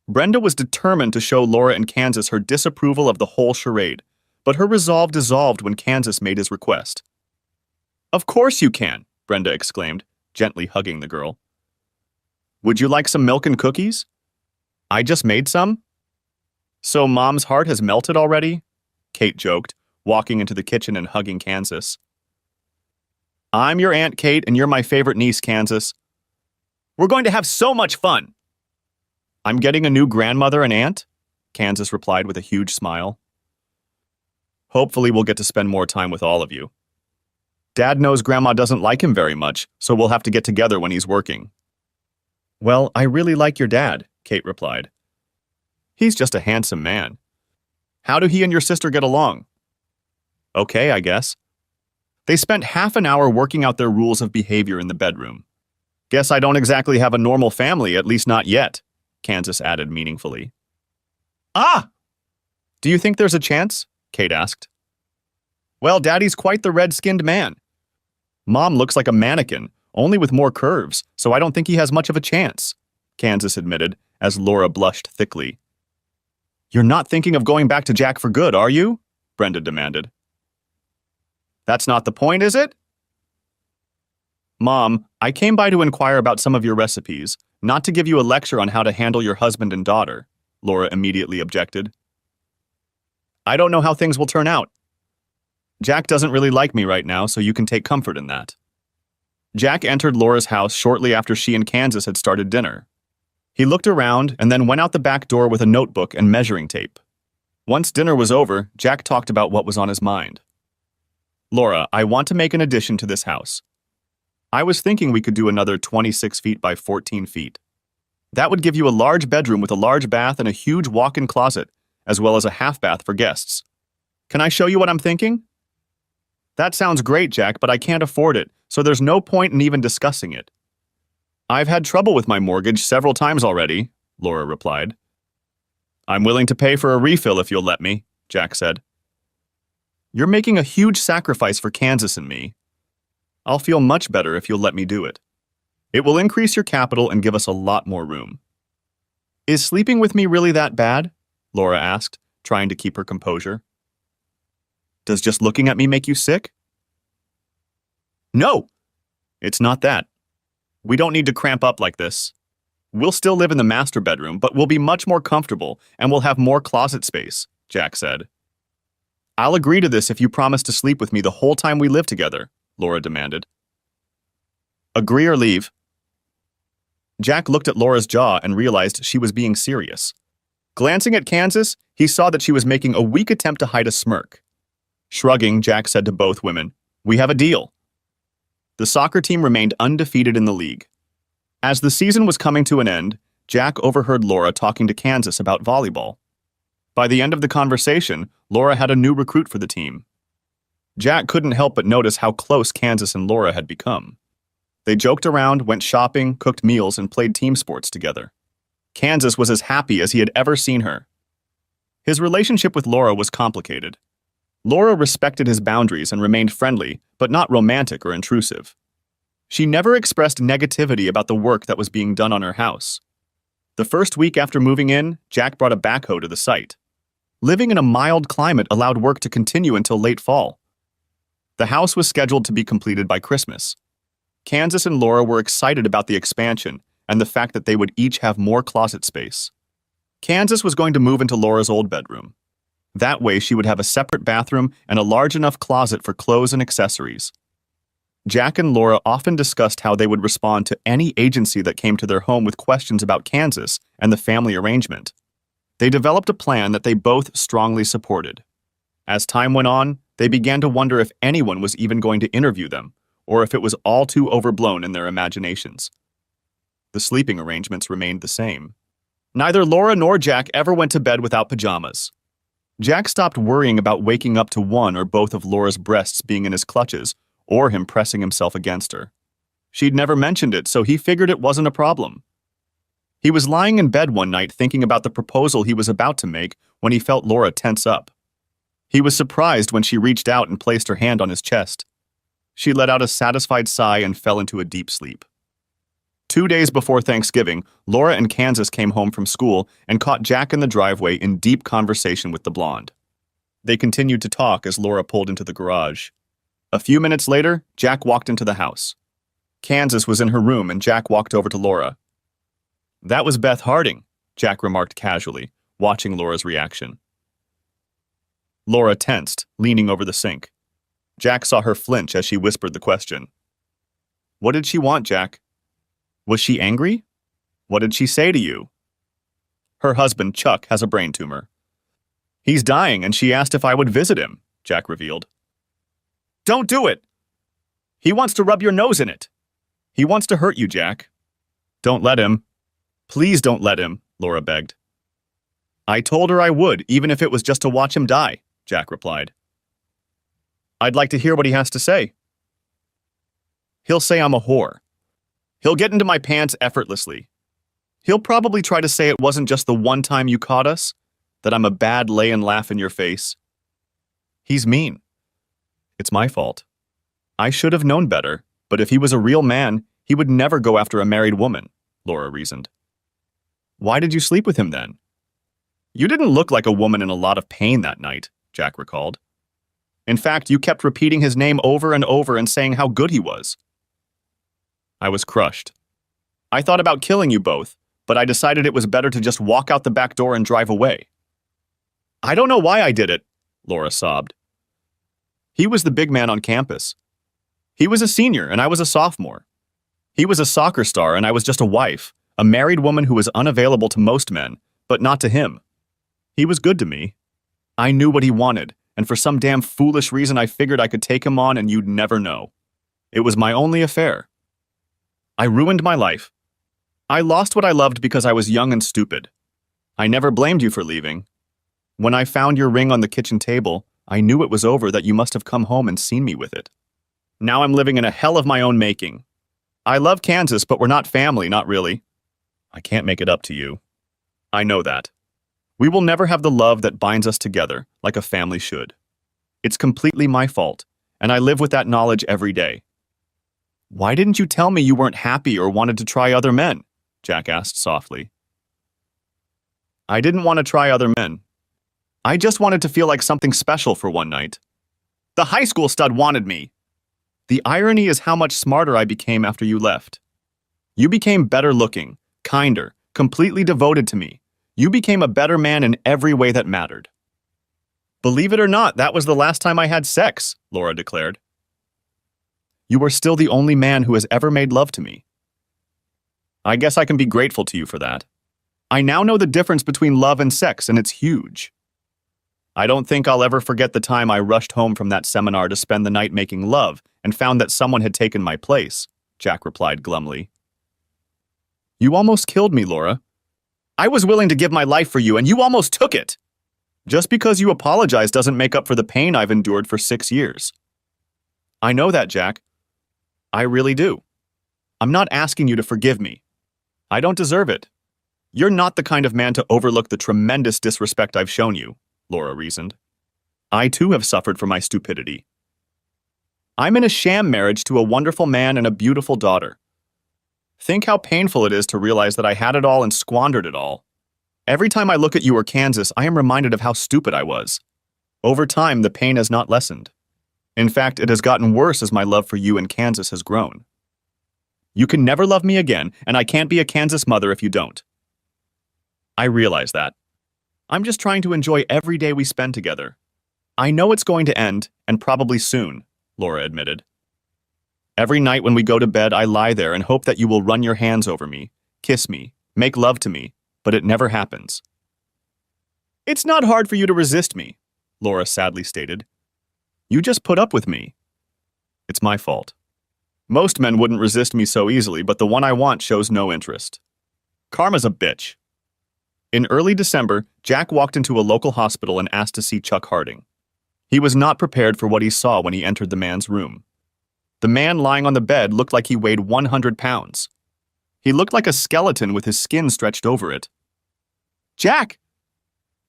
Brenda was determined to show Laura and Kansas her disapproval of the whole charade, but her resolve dissolved when Kansas made his request. "Of course you can," Brenda exclaimed, gently hugging the girl. "Would you like some milk and cookies?" "I just made some." "So Mom's heart has melted already?" Kate joked, walking into the kitchen and hugging Kansas. "I'm your Aunt Kate and you're my favorite niece, Kansas. We're going to have so much fun." "I'm getting a new grandmother and aunt," Kansas replied with a huge smile. "Hopefully we'll get to spend more time with all of you. Dad knows Grandma doesn't like him very much, so we'll have to get together when he's working." "Well, I really like your dad," Kate replied. "He's just a handsome man." How do he and your sister get along? Okay, I guess. They spent half an hour working out their rules of behavior in the bedroom. Guess I don't exactly have a normal family, at least not yet, Kansas added meaningfully. Ah! Do you think there's a chance? Kate asked. Well, Daddy's quite the red-skinned man. Mom looks like a mannequin, only with more curves, so I don't think he has much of a chance, Kansas admitted, as Laura blushed thickly. You're not thinking of going back to Jack for good, are you? Brenda demanded. That's not the point, is it? Mom, I came by to inquire about some of your recipes, not to give you a lecture on how to handle your husband and daughter, Laura immediately objected. I don't know how things will turn out. Jack doesn't really like me right now, so you can take comfort in that. Jack entered Laura's house shortly after she and Kansas had started dinner. He looked around and then went out the back door with a notebook and measuring tape. Once dinner was over, Jack talked about what was on his mind. Laura, I want to make an addition to this house. I was thinking we could do another 26 feet by 14 feet. That would give you a large bedroom with a large bath and a huge walk-in closet, as well as a half bath for guests. Can I show you what I'm thinking? That sounds great, Jack, but I can't afford it, so there's no point in even discussing it. I've had trouble with my mortgage several times already, Laura replied. I'm willing to pay for a refill if you'll let me, Jack said. You're making a huge sacrifice for Kansas and me. I'll feel much better if you'll let me do it. It will increase your capital and give us a lot more room. Is sleeping with me really that bad? Laura asked, trying to keep her composure. Does just looking at me make you sick? No, it's not that. We don't need to cramp up like this. We'll still live in the master bedroom, but we'll be much more comfortable and we'll have more closet space, Jack said. I'll agree to this if you promise to sleep with me the whole time we live together, Laura demanded. Agree or leave? Jack looked at Laura's jaw and realized she was being serious. Glancing at Kansas, he saw that she was making a weak attempt to hide a smirk. Shrugging, Jack said to both women, "We have a deal." The soccer team remained undefeated in the league. As the season was coming to an end, Jack overheard Laura talking to Kansas about volleyball. By the end of the conversation, Laura had a new recruit for the team. Jack couldn't help but notice how close Kansas and Laura had become. They joked around, went shopping, cooked meals, and played team sports together. Kansas was as happy as he had ever seen her. His relationship with Laura was complicated. Laura respected his boundaries and remained friendly, but not romantic or intrusive. She never expressed negativity about the work that was being done on her house. The first week after moving in, Jack brought a backhoe to the site. Living in a mild climate allowed work to continue until late fall. The house was scheduled to be completed by Christmas. Kansas and Laura were excited about the expansion and the fact that they would each have more closet space. Kansas was going to move into Laura's old bedroom. That way she would have a separate bathroom and a large enough closet for clothes and accessories. Jack and Laura often discussed how they would respond to any agency that came to their home with questions about Kansas and the family arrangement. They developed a plan that they both strongly supported. As time went on, they began to wonder if anyone was even going to interview them, or if it was all too overblown in their imaginations. The sleeping arrangements remained the same. Neither Laura nor Jack ever went to bed without pajamas. Jack stopped worrying about waking up to one or both of Laura's breasts being in his clutches, or him pressing himself against her. She'd never mentioned it, so he figured it wasn't a problem. He was lying in bed one night thinking about the proposal he was about to make when he felt Laura tense up. He was surprised when she reached out and placed her hand on his chest. She let out a satisfied sigh and fell into a deep sleep. 2 days before Thanksgiving, Laura and Kansas came home from school and caught Jack in the driveway in deep conversation with the blonde. They continued to talk as Laura pulled into the garage. A few minutes later, Jack walked into the house. Kansas was in her room and Jack walked over to Laura. "That was Beth Harding," Jack remarked casually, watching Laura's reaction. Laura tensed, leaning over the sink. Jack saw her flinch as she whispered the question. "What did she want, Jack? Was she angry? What did she say to you?" "Her husband, Chuck, has a brain tumor. He's dying and she asked if I would visit him," Jack revealed. "Don't do it! He wants to rub your nose in it. He wants to hurt you, Jack. Don't let him. Please don't let him," Laura begged. I told her I would, even if it was just to watch him die, Jack replied. I'd like to hear what he has to say. He'll say I'm a whore. He'll get into my pants effortlessly. He'll probably try to say it wasn't just the one time you caught us, that I'm a bad lay and laugh in your face. He's mean. It's my fault. I should have known better, but if he was a real man, he would never go after a married woman, Laura reasoned. Why did you sleep with him then? You didn't look like a woman in a lot of pain that night, Jack recalled. In fact, you kept repeating his name over and over and saying how good he was. I was crushed. I thought about killing you both, but I decided it was better to just walk out the back door and drive away. I don't know why I did it, Laura sobbed. He was the big man on campus. He was a senior and I was a sophomore. He was a soccer star and I was just a wife, a married woman who was unavailable to most men, but not to him. He was good to me. I knew what he wanted, and for some damn foolish reason I figured I could take him on and you'd never know. It was my only affair. I ruined my life. I lost what I loved because I was young and stupid. I never blamed you for leaving. When I found your ring on the kitchen table, I knew it was over, that you must have come home and seen me with it. Now I'm living in a hell of my own making. I love Kansas, but we're not family, not really. I can't make it up to you. I know that. We will never have the love that binds us together, like a family should. It's completely my fault, and I live with that knowledge every day. Why didn't you tell me you weren't happy or wanted to try other men? Jack asked softly. I didn't want to try other men. I just wanted to feel like something special for one night. The high school stud wanted me. The irony is how much smarter I became after you left. You became better looking, kinder, completely devoted to me. You became a better man in every way that mattered. Believe it or not, that was the last time I had sex, Laura declared. You are still the only man who has ever made love to me. I guess I can be grateful to you for that. I now know the difference between love and sex, and it's huge. I don't think I'll ever forget the time I rushed home from that seminar to spend the night making love and found that someone had taken my place, Jack replied glumly. You almost killed me, Laura. I was willing to give my life for you, and you almost took it. Just because you apologize doesn't make up for the pain I've endured for 6 years. I know that, Jack. I really do. I'm not asking you to forgive me. I don't deserve it. You're not the kind of man to overlook the tremendous disrespect I've shown you, Laura reasoned. I too have suffered for my stupidity. I'm in a sham marriage to a wonderful man and a beautiful daughter. Think how painful it is to realize that I had it all and squandered it all. Every time I look at you or Kansas, I am reminded of how stupid I was. Over time, the pain has not lessened. In fact, it has gotten worse as my love for you and Kansas has grown. You can never love me again, and I can't be a Kansas mother if you don't. I realize that. I'm just trying to enjoy every day we spend together. I know it's going to end, and probably soon, Laura admitted. Every night when we go to bed, I lie there and hope that you will run your hands over me, kiss me, make love to me, but it never happens. It's not hard for you to resist me, Laura sadly stated. You just put up with me. It's my fault. Most men wouldn't resist me so easily, but the one I want shows no interest. Karma's a bitch. In early December, Jack walked into a local hospital and asked to see Chuck Harding. He was not prepared for what he saw when he entered the man's room. The man lying on the bed looked like he weighed 100 pounds. He looked like a skeleton with his skin stretched over it. Jack!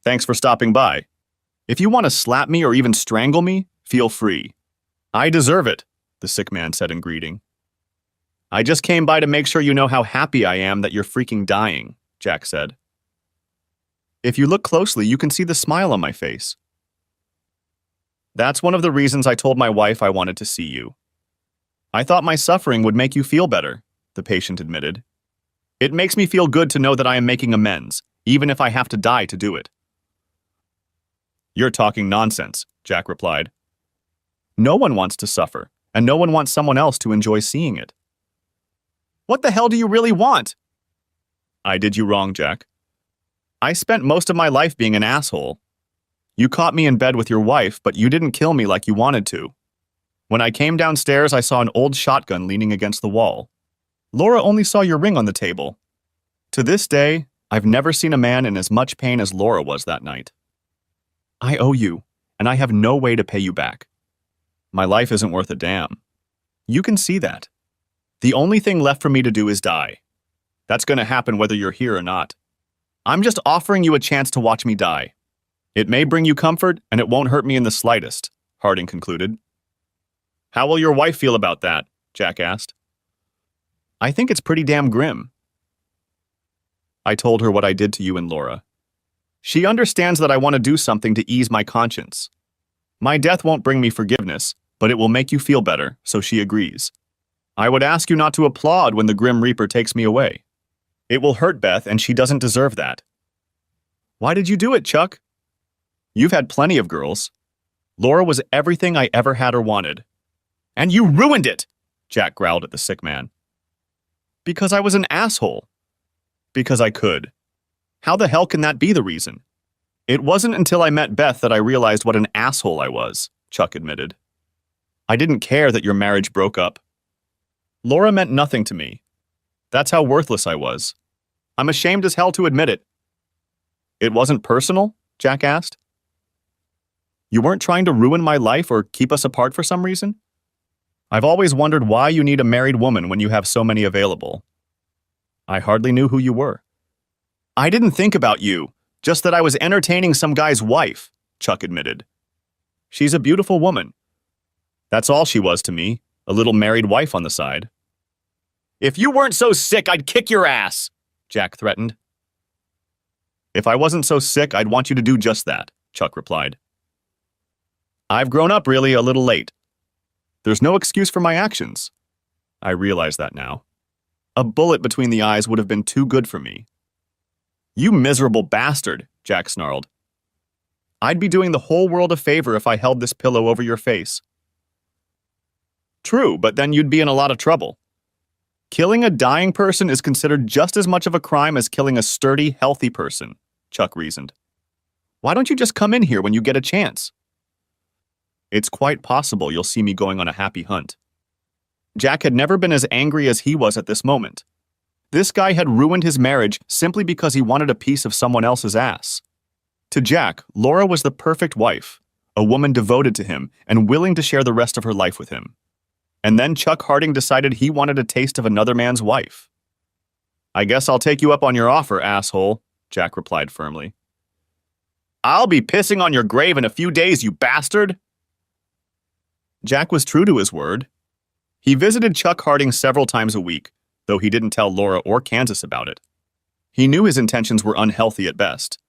Thanks for stopping by. If you want to slap me or even strangle me, feel free. I deserve it, the sick man said in greeting. I just came by to make sure you know how happy I am that you're freaking dying, Jack said. If you look closely, you can see the smile on my face. That's one of the reasons I told my wife I wanted to see you. I thought my suffering would make you feel better, the patient admitted. It makes me feel good to know that I am making amends, even if I have to die to do it. You're talking nonsense, Jack replied. No one wants to suffer, and no one wants someone else to enjoy seeing it. What the hell do you really want? I did you wrong, Jack. I spent most of my life being an asshole. You caught me in bed with your wife, but you didn't kill me like you wanted to. When I came downstairs, I saw an old shotgun leaning against the wall. Laura only saw your ring on the table. To this day, I've never seen a man in as much pain as Laura was that night. I owe you, and I have no way to pay you back. My life isn't worth a damn. You can see that. The only thing left for me to do is die. That's going to happen whether you're here or not. I'm just offering you a chance to watch me die. It may bring you comfort, and it won't hurt me in the slightest, Harding concluded. How will your wife feel about that? Jack asked. I think it's pretty damn grim. I told her what I did to you and Laura. She understands that I want to do something to ease my conscience. My death won't bring me forgiveness, but it will make you feel better, so she agrees. I would ask you not to applaud when the Grim Reaper takes me away. It will hurt Beth, and she doesn't deserve that. Why did you do it, Chuck? You've had plenty of girls. Laura was everything I ever had or wanted. And you ruined it, Jack growled at the sick man. Because I was an asshole. Because I could. How the hell can that be the reason? It wasn't until I met Beth that I realized what an asshole I was, Chuck admitted. I didn't care that your marriage broke up. Laura meant nothing to me. That's how worthless I was. I'm ashamed as hell to admit it. It wasn't personal? Jack asked. You weren't trying to ruin my life or keep us apart for some reason? I've always wondered why you need a married woman when you have so many available. I hardly knew who you were. I didn't think about you, just that I was entertaining some guy's wife, Chuck admitted. She's a beautiful woman. That's all she was to me, a little married wife on the side. If you weren't so sick, I'd kick your ass, Jack threatened. If I wasn't so sick, I'd want you to do just that, Chuck replied. I've grown up really a little late. There's no excuse for my actions. I realize that now. A bullet between the eyes would have been too good for me. You miserable bastard, Jack snarled. I'd be doing the whole world a favor if I held this pillow over your face. True, but then you'd be in a lot of trouble. Killing a dying person is considered just as much of a crime as killing a sturdy, healthy person, Chuck reasoned. Why don't you just come in here when you get a chance? It's quite possible you'll see me going on a happy hunt. Jack had never been as angry as he was at this moment. This guy had ruined his marriage simply because he wanted a piece of someone else's ass. To Jack, Laura was the perfect wife, a woman devoted to him and willing to share the rest of her life with him. And then Chuck Harding decided he wanted a taste of another man's wife. I guess I'll take you up on your offer, asshole, Jack replied firmly. I'll be pissing on your grave in a few days, you bastard! Jack was true to his word. He visited Chuck Harding several times a week, though he didn't tell Laura or Kansas about it. He knew his intentions were unhealthy at best.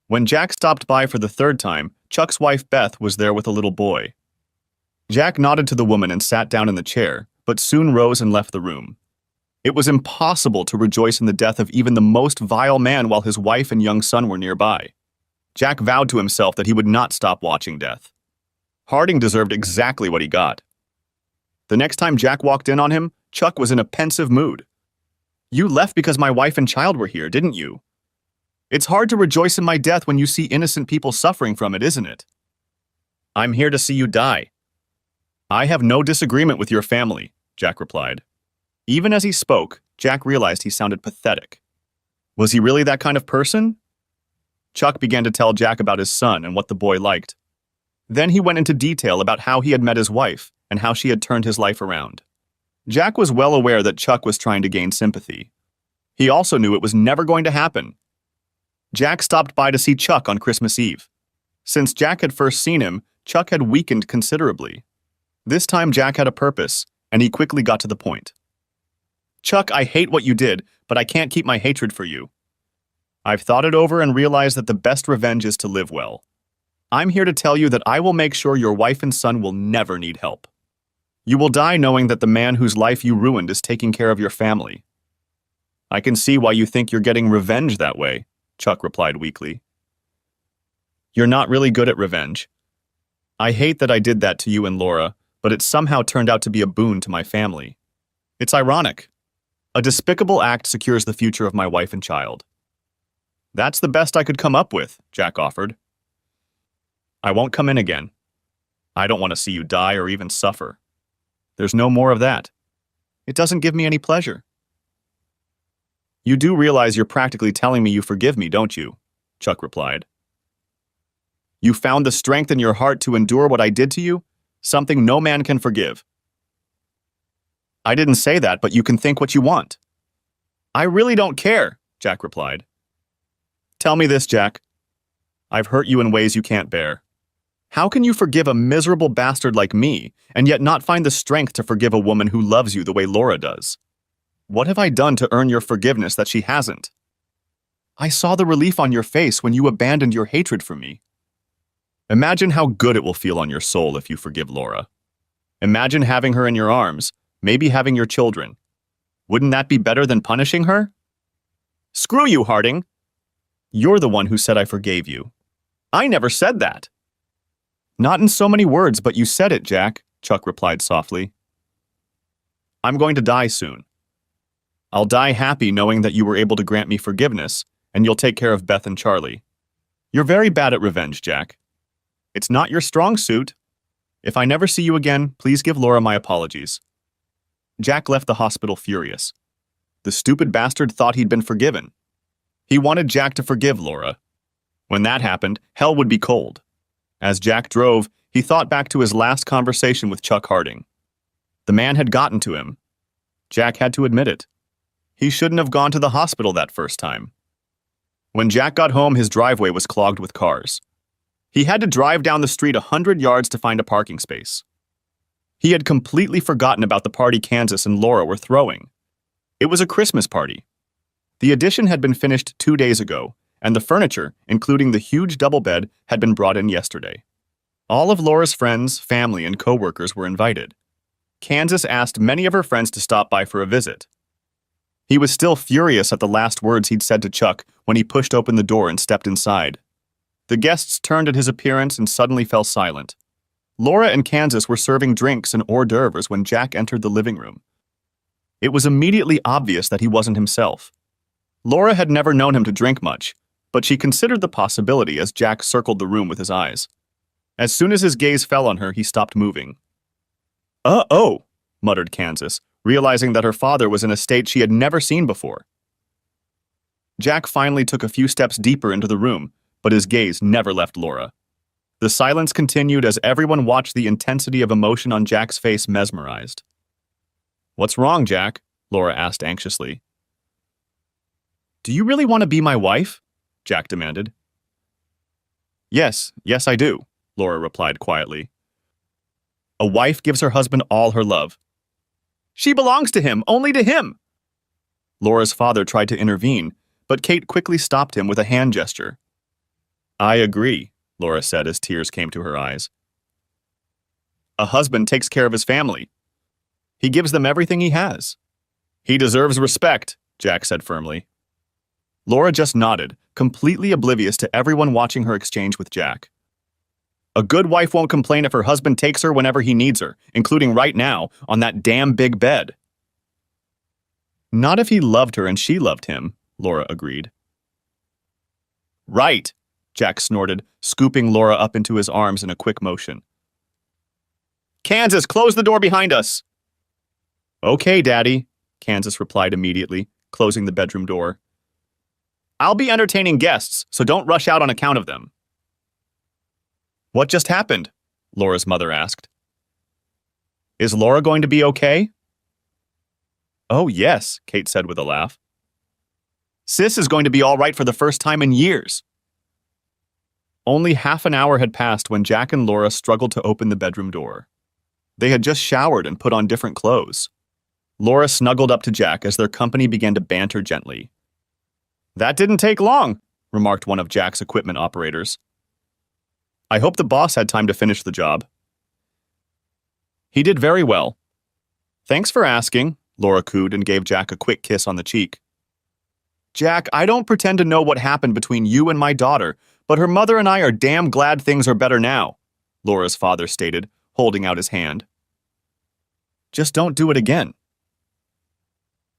When Jack stopped by for the third time, Chuck's wife Beth was there with a little boy. Jack nodded to the woman and sat down in the chair, but soon rose and left the room. It was impossible to rejoice in the death of even the most vile man while his wife and young son were nearby. Jack vowed to himself that he would not stop watching death. Harding deserved exactly what he got. The next time Jack walked in on him, Chuck was in a pensive mood. You left because my wife and child were here, didn't you? It's hard to rejoice in my death when you see innocent people suffering from it, isn't it? I'm here to see you die. I have no disagreement with your family, Jack replied. Even as he spoke, Jack realized he sounded pathetic. Was he really that kind of person? Chuck began to tell Jack about his son and what the boy liked. Then he went into detail about how he had met his wife and how she had turned his life around. Jack was well aware that Chuck was trying to gain sympathy. He also knew it was never going to happen. Jack stopped by to see Chuck on Christmas Eve. Since Jack had first seen him, Chuck had weakened considerably. This time Jack had a purpose, and he quickly got to the point. Chuck, I hate what you did, but I can't keep my hatred for you. I've thought it over and realized that the best revenge is to live well. I'm here to tell you that I will make sure your wife and son will never need help. You will die knowing that the man whose life you ruined is taking care of your family. I can see why you think you're getting revenge that way, Chuck replied weakly. You're not really good at revenge. I hate that I did that to you and Laura, but it somehow turned out to be a boon to my family. It's ironic. A despicable act secures the future of my wife and child. That's the best I could come up with, Jack offered. I won't come in again. I don't want to see you die or even suffer. There's no more of that. It doesn't give me any pleasure. You do realize you're practically telling me you forgive me, don't you? Chuck replied. You found the strength in your heart to endure what I did to you? Something no man can forgive. I didn't say that, but you can think what you want. I really don't care, Jack replied. Tell me this, Jack. I've hurt you in ways you can't bear. How can you forgive a miserable bastard like me, and yet not find the strength to forgive a woman who loves you the way Laura does? What have I done to earn your forgiveness that she hasn't? I saw the relief on your face when you abandoned your hatred for me. Imagine how good it will feel on your soul if you forgive Laura. Imagine having her in your arms, maybe having your children. Wouldn't that be better than punishing her? Screw you, Harding. You're the one who said I forgave you. I never said that. Not in so many words, but you said it, Jack, Chuck replied softly. I'm going to die soon. I'll die happy knowing that you were able to grant me forgiveness, and you'll take care of Beth and Charlie. You're very bad at revenge, Jack. It's not your strong suit. If I never see you again, please give Laura my apologies. Jack left the hospital furious. The stupid bastard thought he'd been forgiven. He wanted Jack to forgive Laura. When that happened, hell would be cold. As Jack drove, he thought back to his last conversation with Chuck Harding. The man had gotten to him. Jack had to admit it. He shouldn't have gone to the hospital that first time. When Jack got home, his driveway was clogged with cars. He had to drive down the street 100 yards to find a parking space. He had completely forgotten about the party Kansas and Laura were throwing. It was a Christmas party. The addition had been finished 2 days ago, and the furniture, including the huge double bed, had been brought in yesterday. All of Laura's friends, family, and co-workers were invited. Kansas asked many of her friends to stop by for a visit. He was still furious at the last words he'd said to Chuck when he pushed open the door and stepped inside. The guests turned at his appearance and suddenly fell silent. Laura and Kansas were serving drinks and hors d'oeuvres when Jack entered the living room. It was immediately obvious that he wasn't himself. Laura had never known him to drink much, but she considered the possibility as Jack circled the room with his eyes. As soon as his gaze fell on her, he stopped moving. "Uh-oh," muttered Kansas, realizing that her father was in a state she had never seen before. Jack finally took a few steps deeper into the room, but his gaze never left Laura. The silence continued as everyone watched the intensity of emotion on Jack's face mesmerized. "What's wrong, Jack?" Laura asked anxiously. "Do you really want to be my wife?" Jack demanded. Yes, I do," Laura replied quietly. "A wife gives her husband all her love." "She belongs to him, only to him!" Laura's father tried to intervene, but Kate quickly stopped him with a hand gesture. "I agree," Laura said as tears came to her eyes. "A husband takes care of his family. He gives them everything he has." "He deserves respect," Jack said firmly. Laura just nodded, completely oblivious to everyone watching her exchange with Jack. "A good wife won't complain if her husband takes her whenever he needs her, including right now, on that damn big bed." "Not if he loved her and she loved him," Laura agreed. "Right," Jack snorted, scooping Laura up into his arms in a quick motion. "Kansas, close the door behind us!" "Okay, Daddy," Kansas replied immediately, closing the bedroom door. "I'll be entertaining guests, so don't rush out on account of them." "What just happened?" Laura's mother asked. "Is Laura going to be okay?" "Oh, yes," Kate said with a laugh. "Sis is going to be all right for the first time in years." Only half an hour had passed when Jack and Laura struggled to open the bedroom door. They had just showered and put on different clothes. Laura snuggled up to Jack as their company began to banter gently. "That didn't take long," remarked one of Jack's equipment operators. "I hope the boss had time to finish the job." "He did very well." "Thanks for asking," Laura cooed and gave Jack a quick kiss on the cheek. "Jack, I don't pretend to know what happened between you and my daughter, but her mother and I are damn glad things are better now," Laura's father stated, holding out his hand. "Just don't do it again."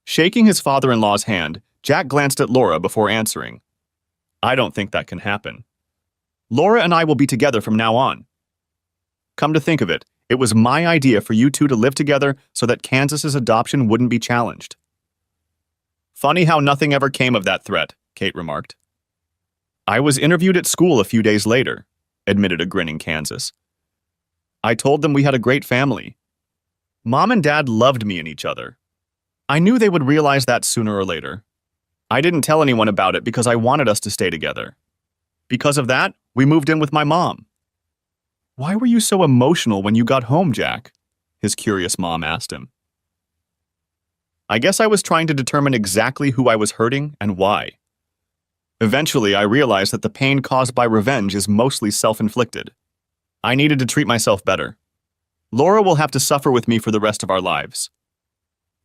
Shaking his father-in-law's hand, Jack glanced at Laura before answering. "I don't think that can happen. Laura and I will be together from now on. Come to think of it, it was my idea for you two to live together so that Kansas's adoption wouldn't be challenged." Funny how nothing ever came of that threat, Kate remarked. I was interviewed at school a few days later, admitted a grinning Kansas. I told them we had a great family. Mom and Dad loved me and each other. I knew they would realize that sooner or later. I didn't tell anyone about it because I wanted us to stay together. Because of that, we moved in with my mom. Why were you so emotional when you got home, Jack? His curious mom asked him. I guess I was trying to determine exactly who I was hurting and why. Eventually, I realized that the pain caused by revenge is mostly self-inflicted. I needed to treat myself better. Laura will have to suffer with me for the rest of our lives.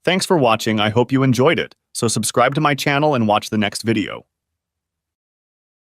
Thanks for watching. I hope you enjoyed it, so subscribe to my channel and watch the next video.